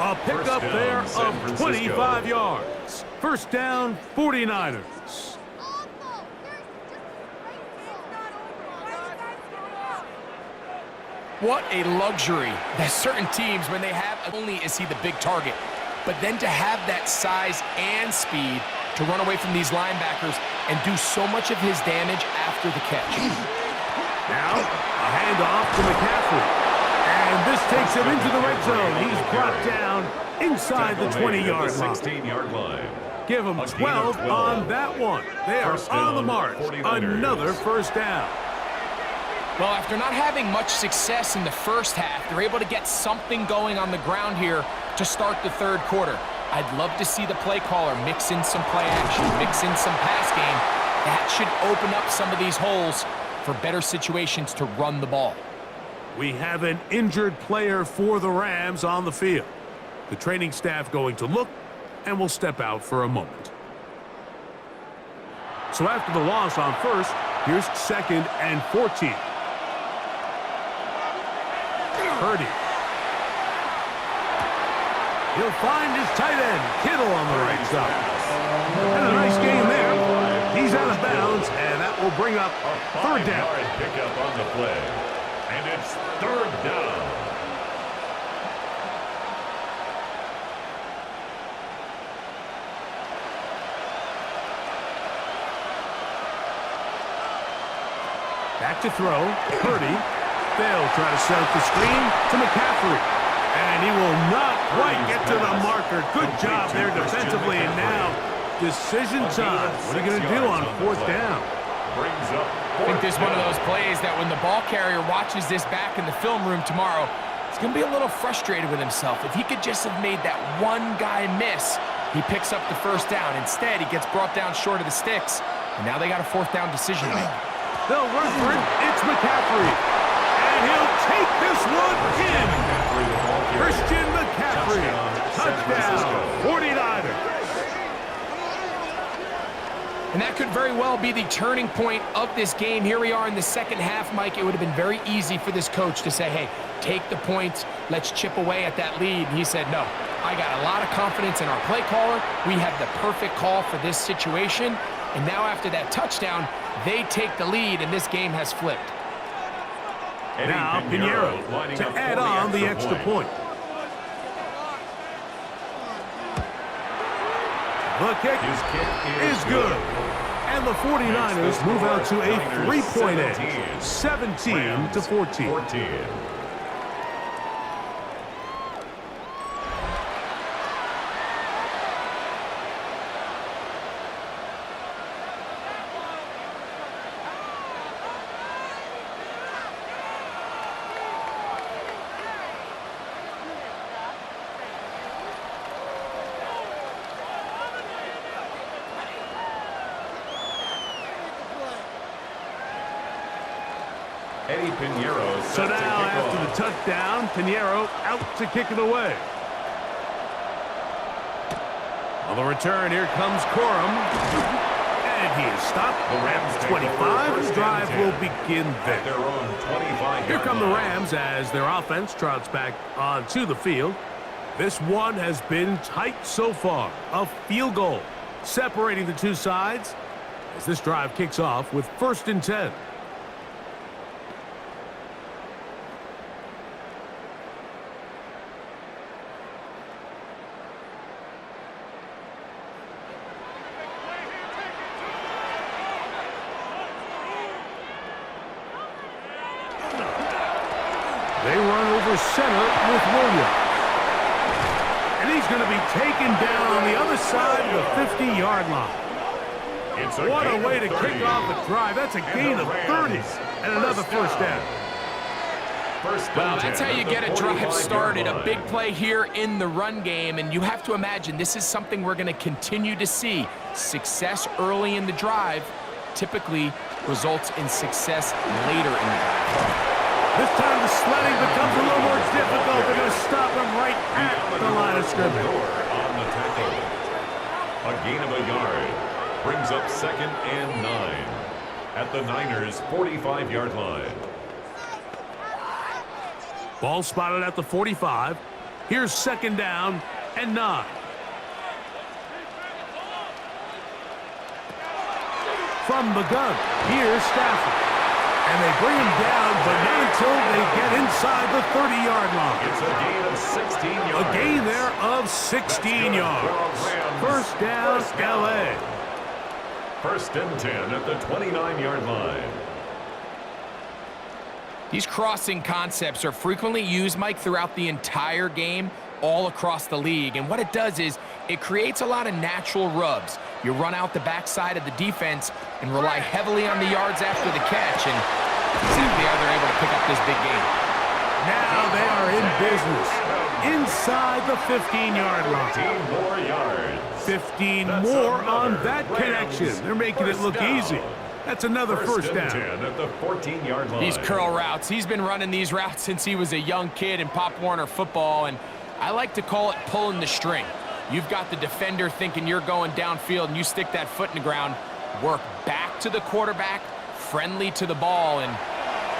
A pickup there of 25 yards. First down, 49ers. What a luxury that certain teams, when they have, only is he the big target, but then to have that size and speed to run away from these linebackers and do so much of his damage after the catch. Now, a handoff to McCaffrey. And this takes him into the red zone. He's brought down inside the 20-yard line. 16-yard line. Give him 12 on that one. They are on the march. Another first down. Well, after not having much success in the first half, they're able to get something going on the ground here to start the third quarter. I'd love to see the play caller mix in some play action, mix in some pass game. That should open up some of these holes for better situations to run the ball. We have an injured player for the Rams on the field. The training staff going to look and will step out for a moment. So after the loss on first, here's 2nd and 14. Purdy. He'll find his tight end, Kittle, on the right side. And a nice game there. He's out of bounds, and that will bring up 3rd down. Pickup on the play. And it's 3rd down. Back to throw. Purdy. They'll try to set up the screen to McCaffrey. And he will not quite get to the marker. Good job there defensively. And now, decision time. What are you going to do on 4th down? I think this is one of those plays that when the ball carrier watches this back in the film room tomorrow, he's going to be a little frustrated with himself. If he could just have made that one guy miss, he picks up the first down. Instead, he gets brought down short of the sticks. And now they got a 4th down decision to make. They'll run for it. It's McCaffrey. And he'll take this one in. Christian McCaffrey. Touchdown. 49ers. And that could very well be the turning point of this game. Here we are in the second half, Mike. It would have been very easy for this coach to say, hey, take the points. Let's chip away at that lead. And he said, no, I got a lot of confidence in our play caller. We have the perfect call for this situation. And now after that touchdown, they take the lead, and this game has flipped. Now Pinheiro to add on the extra point. The kick is good. And the 49ers move out to a 3-point edge, 17-14. Eddie Pinheiro So set to now, kick after off. the touchdown, Pinheiro out to kick it away. On the return, here comes Corum. And he is stopped. The Rams take 25. over The first drive and 10 will begin at their there. own 25-yard Here come the line. Rams as their offense trots back onto the field. This one has been tight so far. A field goal separating the two sides as this drive kicks off with 1st and 10. They run over center with Williams. And he's going to be taken down on the other side of the 50-yard line. It's What a gain way of to 30. kick off a drive. That's a And gain the of Rams 30 and another first down. First Well, and that's 10 how you at the get a drive 45-yard started. A line. big play here in the run game, and you have to imagine this is something we're going to continue to see. Success early in the drive typically results in success later in the drive. This time the sledding becomes a little more difficult. They're going to stop him right at the line of scrimmage. On the tackle. A gain of a yard brings up 2nd and 9 at the Niners' 45-yard line. Ball spotted at the 45. Here's 2nd down and 9. From the gun, here's Stafford. And they bring him down, but not until they get inside the 30-yard line. It's a gain of 16 yards. A gain there of 16 yards. First down, L.A. 1st and 10 at the 29-yard line. These crossing concepts are frequently used, Mike, throughout the entire game, all across the league. And what it does is it creates a lot of natural rubs. You run out the backside of the defense and rely heavily on the yards after the catch. And exactly how they're able to pick up this big game. Now they are in business. Inside the 15-yard line. 15 more yards. 15 That's more on another that Rams connection. They're making it first look down. easy. That's another first and down. 10 at the 14-yard line. These curl routes, he's been running these routes since he was a young kid in Pop Warner football, and I like to call it pulling the string. You've got the defender thinking you're going downfield, and you stick that foot in the ground, work back to the quarterback, friendly to the ball, and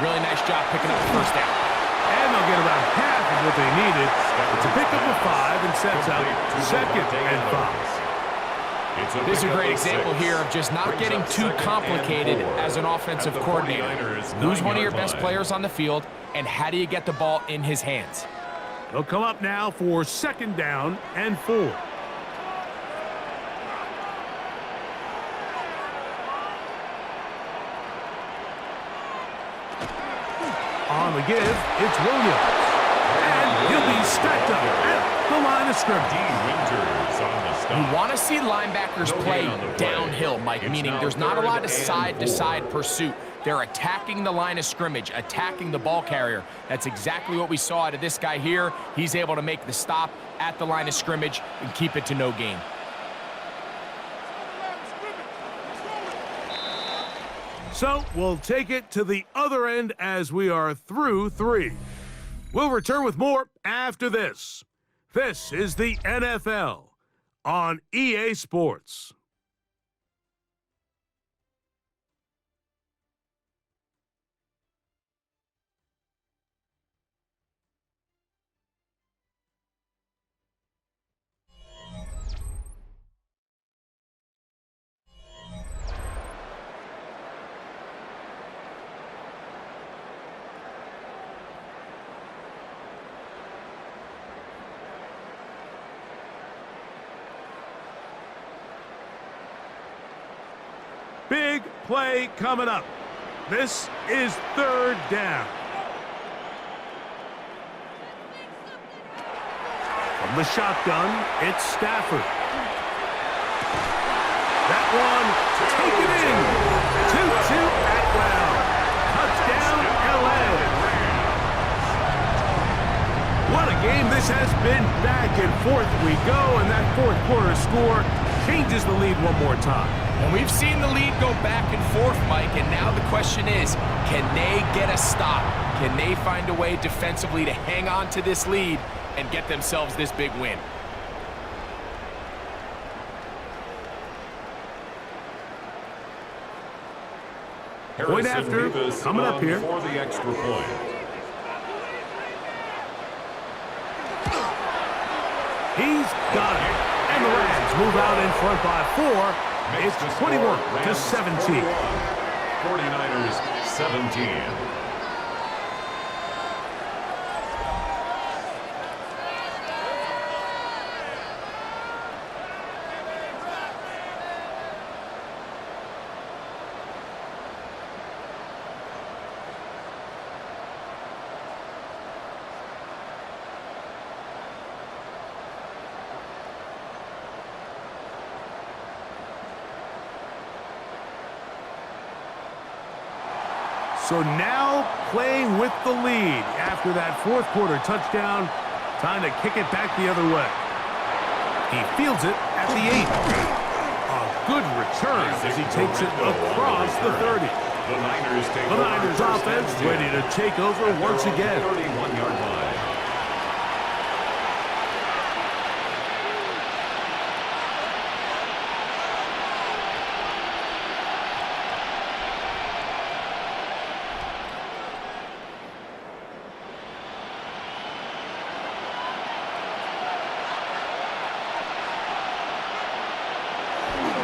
really nice job picking up the first down. And they'll get about half of what they needed. It's a pickup of 5 and sets up 2nd and 5. This is a pickup great of example 6. here of just not Brings getting up too 2nd and complicated 4 as an offensive at the coordinator. 49ers' Who's one of your 9-yard best line. players on the field, and how do you get the ball in his hands? They'll come up now for 2nd down and 4. On the give, it's Williams. And he'll be stacked up at the line of scrimmage. Winters on the stop. You want to see linebackers No play gain on the play. downhill, Mike, It's meaning now there's not a lot of 3rd and side-to-side 4. pursuit. They're attacking the line of scrimmage, attacking the ball carrier. That's exactly what we saw out of this guy here. He's able to make the stop at the line of scrimmage and keep it to no gain. So we'll take it to the other end as we are through 3. We'll return with more after this. This is the NFL on EA Sports. Big play coming up. This is 3rd down. From the shotgun, it's Stafford. That one, taken in. 2-2 Atwell. Touchdown, L.A. What a game this has been. Back and forth we go, and that 4th quarter score changes the lead one more time. And we've seen the lead go back and forth, Mike, and now the question is, can they get a stop? Can they find a way defensively to hang on to this lead and get themselves this big win? Point after, coming up here. For the extra point. He's got it. And the Rams move out in front by 4. It's 21-17. 49ers 17. So now playing with the lead after that fourth quarter touchdown. Time to kick it back the other way. He fields it at the 8. A good return as he takes it across the 30. The Niners offense ready to take over once again. 31-yard line.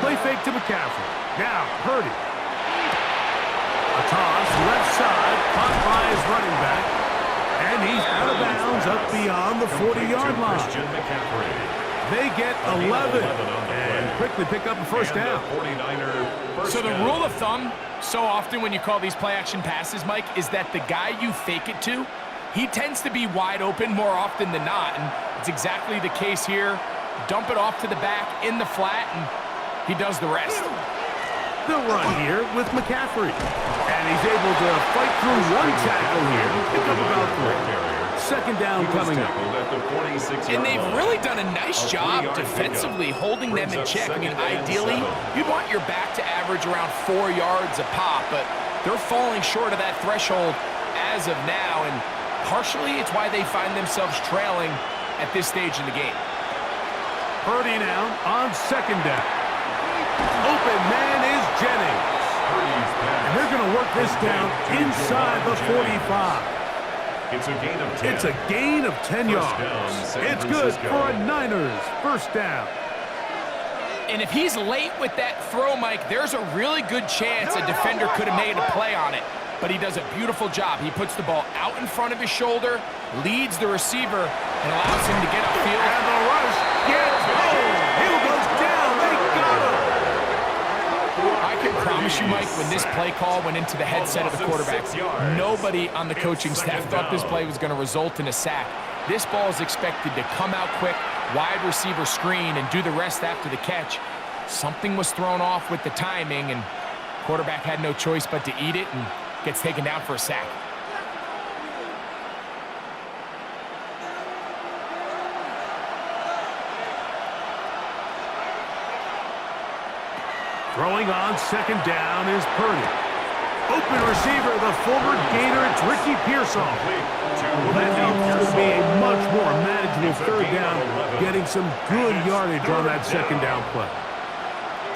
Play fake to McCaffrey. Now Purdy. A toss left side, caught by his running back. And he's out of bounds up beyond the 40-yard line. They get 11 and quickly pick up a first down. So the rule of thumb, so often when you call these play-action passes, Mike, is that the guy you fake it to, he tends to be wide open more often than not. And it's exactly the case here. Dump it off to the back in the flat, and he does the rest. They'll run here with McCaffrey. And he's able to fight through one tackle here. Pick up about 3. Second down coming up. And they've really done a nice job defensively holding them in check. I mean, ideally, you'd want your back to average around 4 yards a pop, but they're falling short of that threshold as of now, and partially it's why they find themselves trailing at this stage in the game. Purdy now on second down. Open man is Jennings. And they're going to work this down inside the 45. It's a gain of 10. It's a gain of 10 yards. It's good for a Niners first down. And if he's late with that throw, Mike, there's a really good chance a defender could have made a play on it. But he does a beautiful job. He puts the ball out in front of his shoulder, leads the receiver, and allows him to get upfield. And the rush gets home. Hill goes down. They got him. I can promise you, Mike, when this play call went into the headset of the quarterback, nobody on the coaching staff thought this play was going to result in a sack. This ball is expected to come out quick, wide receiver screen, and do the rest after the catch. Something was thrown off with the timing, and quarterback had no choice but to eat it and gets taken down for a sack. Throwing on second down is Purdy. Open receiver, the former Gator, it's Ricky Pearsall. Well, that needs to be a much more manageable third down, getting some good yardage on that second down play.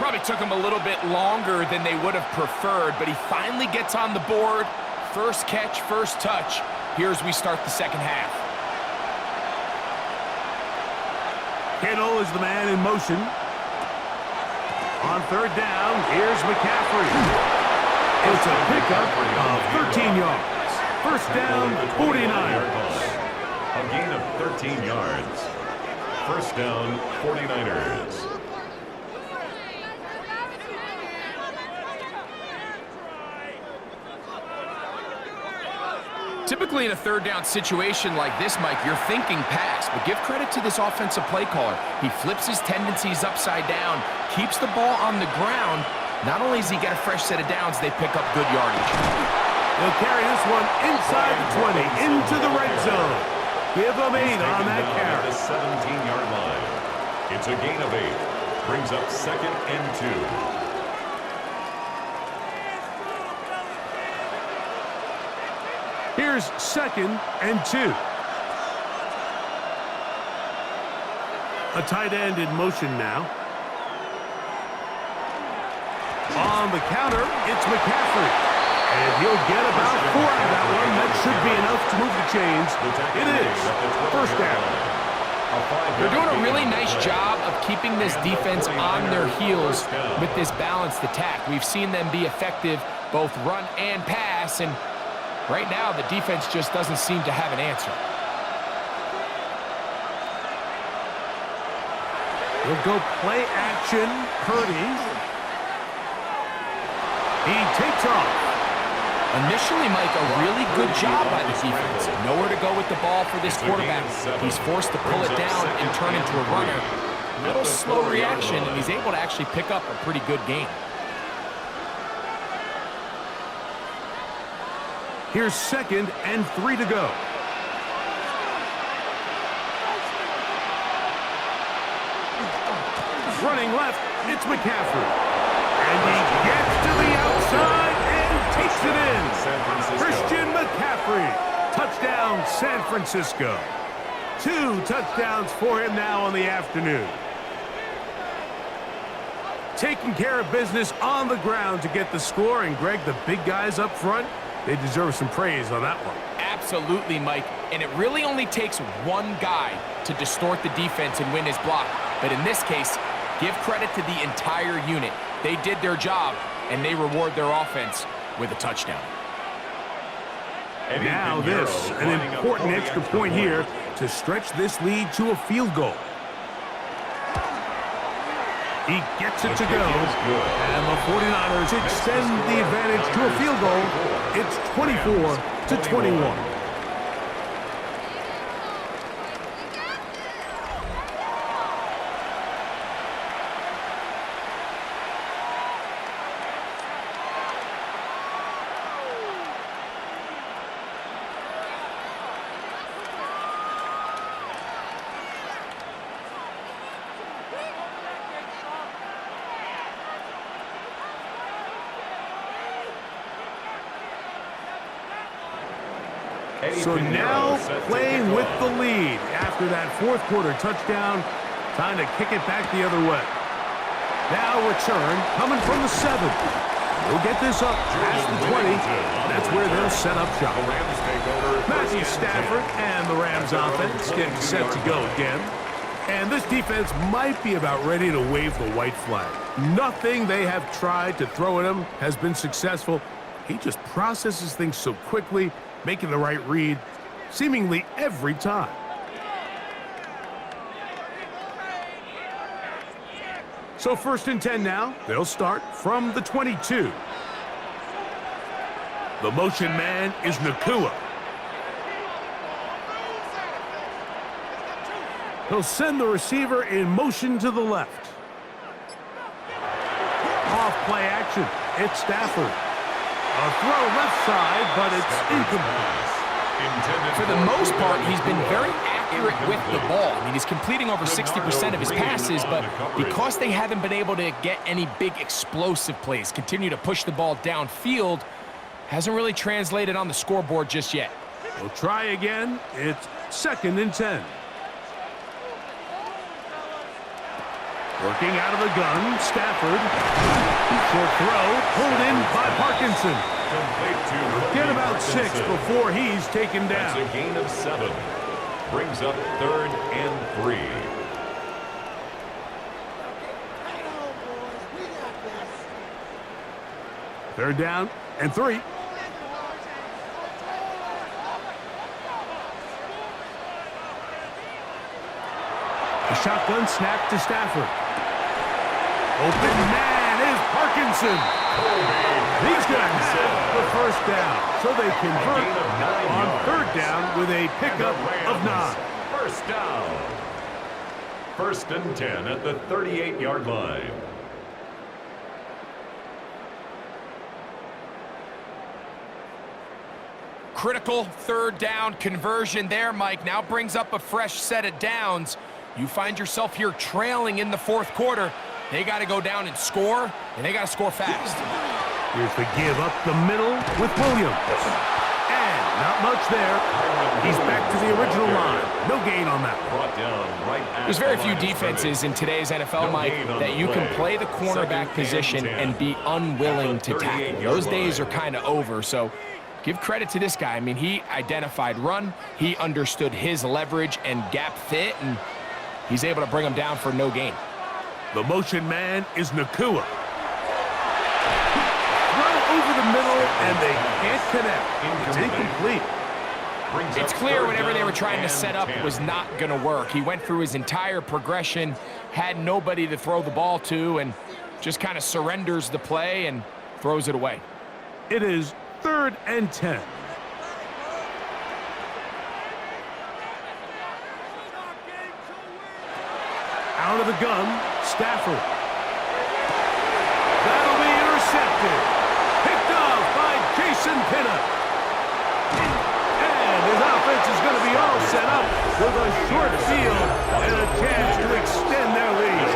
Probably took him a little bit longer than they would have preferred, but he finally gets on the board. First catch, first touch. Here as we start the second half. Kittle is the man in motion. On third down, here's McCaffrey. It's a pickup of 13 yards. First down, 49ers. A gain of 13 yards. First down, 49ers. Typically in a third down situation like this, Mike, you're thinking pass, but give credit to this offensive play caller. He flips his tendencies upside down, keeps the ball on the ground. Not only does he get a fresh set of downs, they pick up good yardage. They'll carry this one inside the 20, into the red zone. Give them 8 on that carry. The 17-yard line. It's a gain of 8. Brings up 2nd and 2. Here's 2nd and 2. A tight end in motion now. On the counter, it's McCaffrey. And he'll get about 4 out of that one. That should be enough to move the chains. It is. First down. They're doing a really nice job of keeping this defense on their heels with this balanced attack. We've seen them be effective both run and pass, and right now the defense just doesn't seem to have an answer. He'll go play action. Purdy. He takes off. Initially, Mike, a really good job by the defense. Nowhere to go with the ball for this quarterback. He's forced to pull it down and turn into a runner. Little slow reaction, and he's able to actually pick up a pretty good game. Here's 2nd and 3 to go. Running left, it's McCaffrey. And he gets to the outside and takes it in. Christian McCaffrey. Touchdown, San Francisco. 2 touchdowns for him now on the afternoon. Taking care of business on the ground to get the score. And, Greg, the big guys up front, they deserve some praise on that one. Absolutely, Mike. And it really only takes one guy to distort the defense and win his block. But in this case, give credit to the entire unit. They did their job, and they reward their offense with a touchdown. Now this, an important extra point here to stretch this lead to a field goal. He gets it to go, and the 49ers extend the advantage to a field goal. It's 24-21. So now playing with the lead after that fourth quarter touchdown. Time to kick it back the other way. Now return coming from the 7. They'll get this up past the 20. That's where they'll set up shop. Matthew Stafford and the Rams offense getting set to go again. And this defense might be about ready to wave the white flag. Nothing they have tried to throw at him has been successful. He just processes things so quickly, making the right read seemingly every time. So 1st and 10 now. They'll start from the 22. The motion man is Nakua. He'll send the receiver in motion to the left. Off play action. It's Stafford. A throw left side, but it's incomplete. For the most part, he's been very accurate with the ball. I mean, he's completing over 60% of his passes, but because they haven't been able to get any big explosive plays, continue to push the ball downfield, hasn't really translated on the scoreboard just yet. We'll try again. It's 2nd and 10. Working out of the gun, Stafford. Short throw, pulled in by Parkinson. Get about 6 before he's taken down. That's a gain of 7. Brings up 3rd and 3. Third down and 3. A shotgun snap to Stafford. Open man is Parkinson. He's going to have the first down. So they convert on 3rd down with a pickup of 9. First down. 1st and 10 at the 38-yard line. Critical 3rd down conversion there, Mike. Now brings up a fresh set of downs. You find yourself here trailing in the 4th quarter. They got to go down and score, and they got to score fast. Here's the give up the middle with Williams. And not much there. He's back to the original line. No gain on that one. There's very few defenses in today's NFL, Mike, that you can play the cornerback position and be unwilling to tackle. Those days are kind of over, so give credit to this guy. I mean, he identified run, he understood his leverage and gap fit, and he's able to bring him down for no gain. The motion man is Nakua. Throw over the middle, and they can't connect. It's incomplete. It's clear whatever they were trying to set up was not going to work. He went through his entire progression, had nobody to throw the ball to, and just kind of surrenders the play and throws it away. It is 3rd and 10. Out of the gun, Stafford. That'll be intercepted. Picked off by Jason Pinnock. And his offense is going to be all set up with a short field and a chance to extend their lead.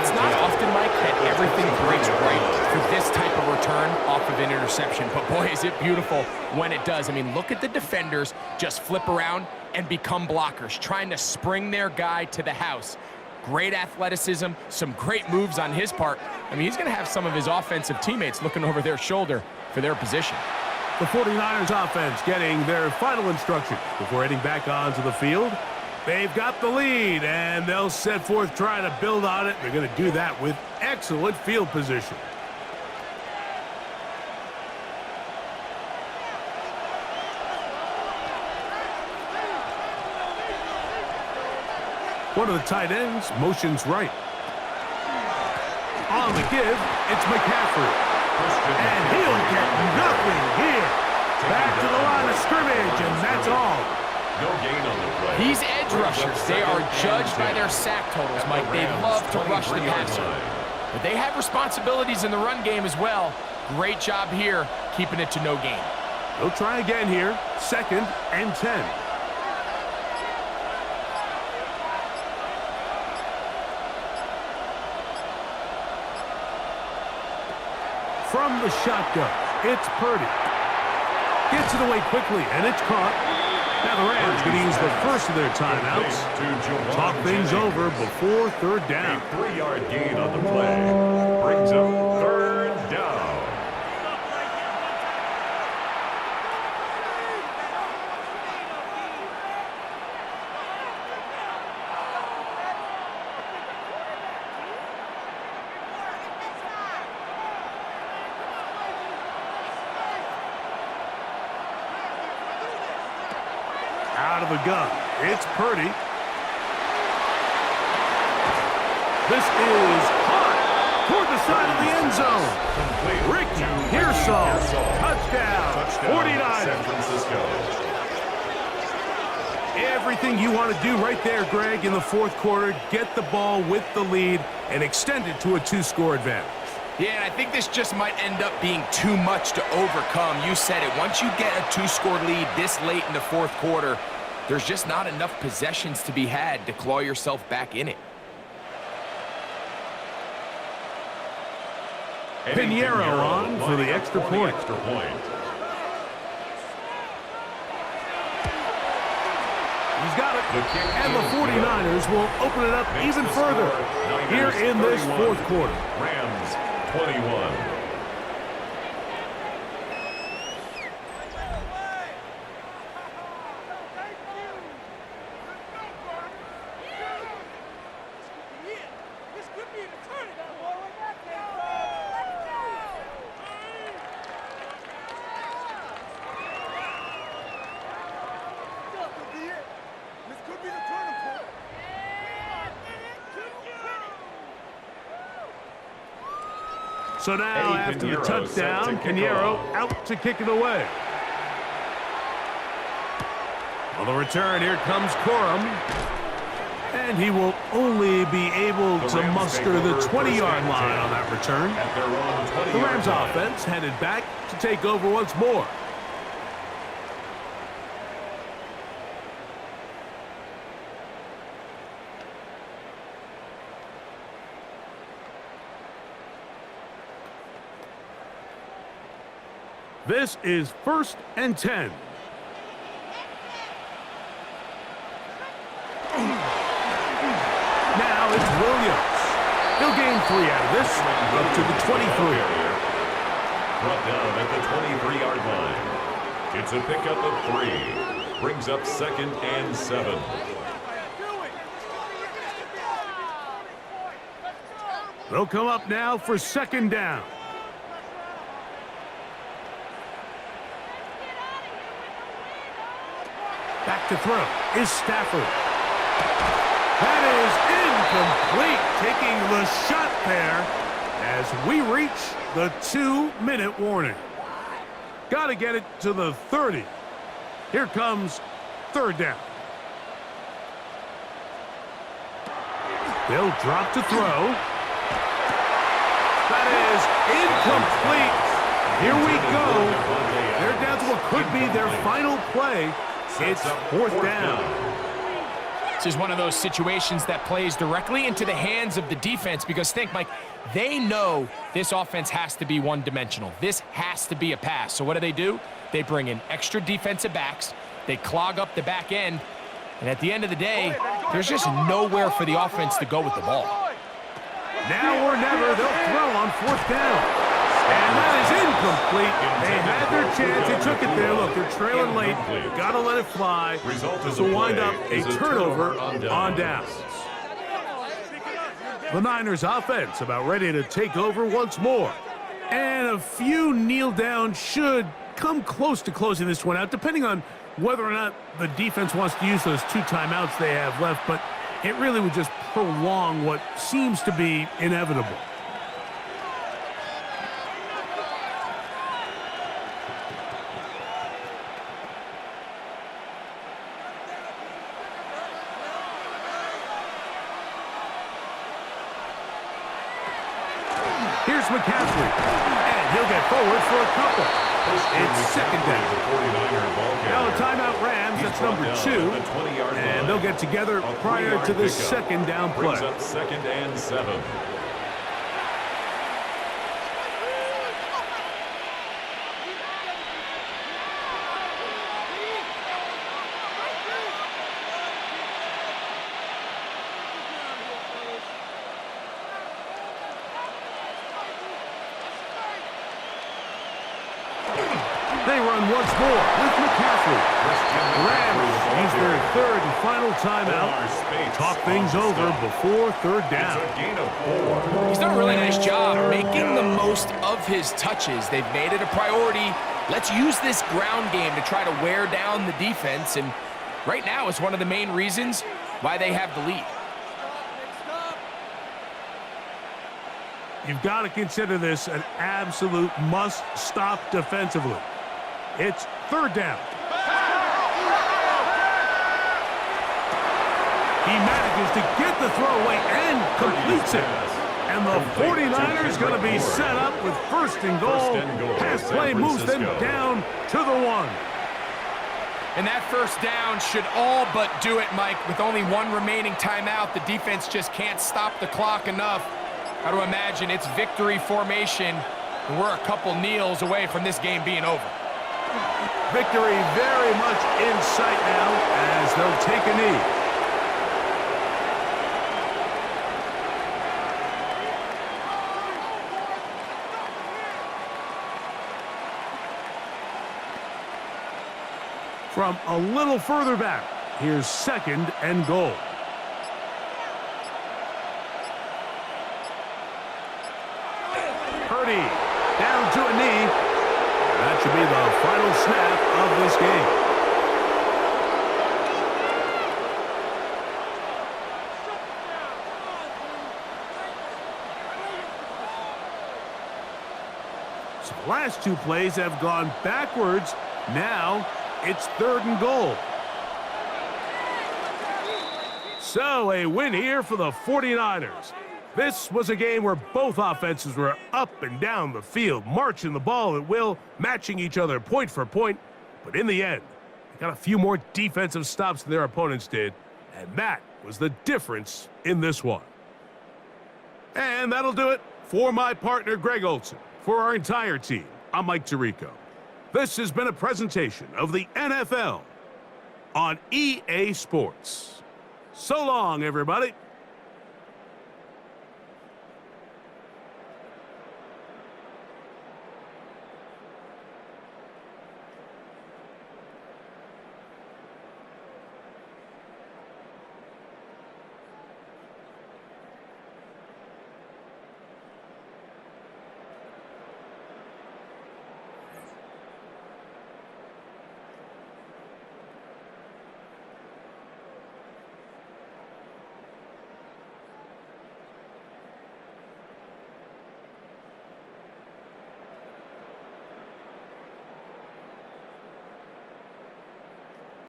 It's not often, Mike, that everything breaks right for this type of return off of an interception. But boy, is it beautiful when it does. I mean, look at the defenders just flip around and become blockers, trying to spring their guy to the house. Great athleticism, some great moves on his part. I mean, he's going to have some of his offensive teammates looking over their shoulder for their position. The 49ers offense getting their final instructions before heading back onto the field. They've got the lead, and they'll set forth trying to build on it. They're going to do that with excellent field position. One of the tight ends motions right. On the give, it's McCaffrey. And he'll get nothing here. Back to the line of scrimmage, and that's all. No gain on the play. These edge rushers, they are judged by their sack totals, Mike. They love to rush the passer. But they have responsibilities in the run game as well. Great job here, keeping it to no gain. They'll try again here. 2nd and 10. From the shotgun, it's Purdy. Gets it away quickly, and it's caught. Now the Rams going to use the first of their timeouts. Talk things over before 3rd down. A 3-yard gain on the play. Brings up 3rd down. Out of the gun, it's Purdy. This is hot toward the side of the end zone. Ricky Pearsall, touchdown, 49ers. San Francisco. Everything you want to do right there, Greg, in the 4th quarter. Get the ball with the lead and extend it to a 2-score advantage. Yeah, and I think this just might end up being too much to overcome. You said it. Once you get a 2-score lead this late in the 4th quarter, there's just not enough possessions to be had to claw yourself back in it. Pinheiro on for the extra point. He's got it. And the 49ers will open it up even further here in this 4th quarter. Rams 21. So now, after the touchdown, Pinheiro out to kick it away. On the return, here comes Corum. And he will only be able to muster the 20-yard line on that return. The Rams offense headed back to take over once more. This is 1st and 10. Now it's Williams. He'll gain 3 out of this, up to the 23. Brought down at the 23-yard line. It's a pickup of 3. Brings up 2nd and 7. They'll come up now for 2nd down. Back to throw is Stafford. That is incomplete, taking the shot there as we reach the 2-minute warning. Got to get it to the 30. Here comes 3rd down. They'll drop to throw. That is incomplete. Here we go. They're down to what could be their final play. It's 4th down. This is one of those situations that plays directly into the hands of the defense because think, Mike, they know this offense has to be one-dimensional. This has to be a pass. So what do? They bring in extra defensive backs. They clog up the back end. And at the end of the day, there's just nowhere for the offense to go with the ball. Now or never, they'll throw on 4th down. And that is incomplete. They had their chance. They took it there. Look, they're trailing late. Got to let it fly. So wind up a turnover on downs. The Niners offense about ready to take over once more. And a few kneel downs should come close to closing this one out, depending on whether or not the defense wants to use those 2 timeouts they have left. But it really would just prolong what seems to be inevitable. Here's McCaffrey, and he'll get forward for a couple. It's 2nd down. Now a timeout Rams, that's number 2, and they'll get together prior to this 2nd down play. 2nd and 7. They run once more with McCaffrey. Rams use their 3rd and final timeout. Talk things over before 3rd down. He's done a really nice job making the most of his touches. They've made it a priority. Let's use this ground game to try to wear down the defense. And right now it's one of the main reasons why they have the lead. You've got to consider this an absolute must-stop defensively. It's 3rd down. He manages to get the throwaway and completes it. And the 49ers going to be set up with 1st and goal. Pass play moves them down to the 1. And that 1st down should all but do it, Mike. With only 1 remaining timeout, the defense just can't stop the clock enough. Got to imagine it's victory formation, and we're a couple kneels away from this game being over. Victory very much in sight now as they'll take a knee. From a little further back, here's 2nd and goal. Purdy down to a knee. That should be the final snap of this game. So the last 2 plays have gone backwards. Now it's 3rd and goal. So a win here for the 49ers. This was a game where both offenses were up and down the field, marching the ball at will, matching each other point for point. But in the end, they got a few more defensive stops than their opponents did, and that was the difference in this one. And that'll do it for my partner, Greg Olson. For our entire team, I'm Mike Tirico. This has been a presentation of the NFL on EA Sports. So long, everybody.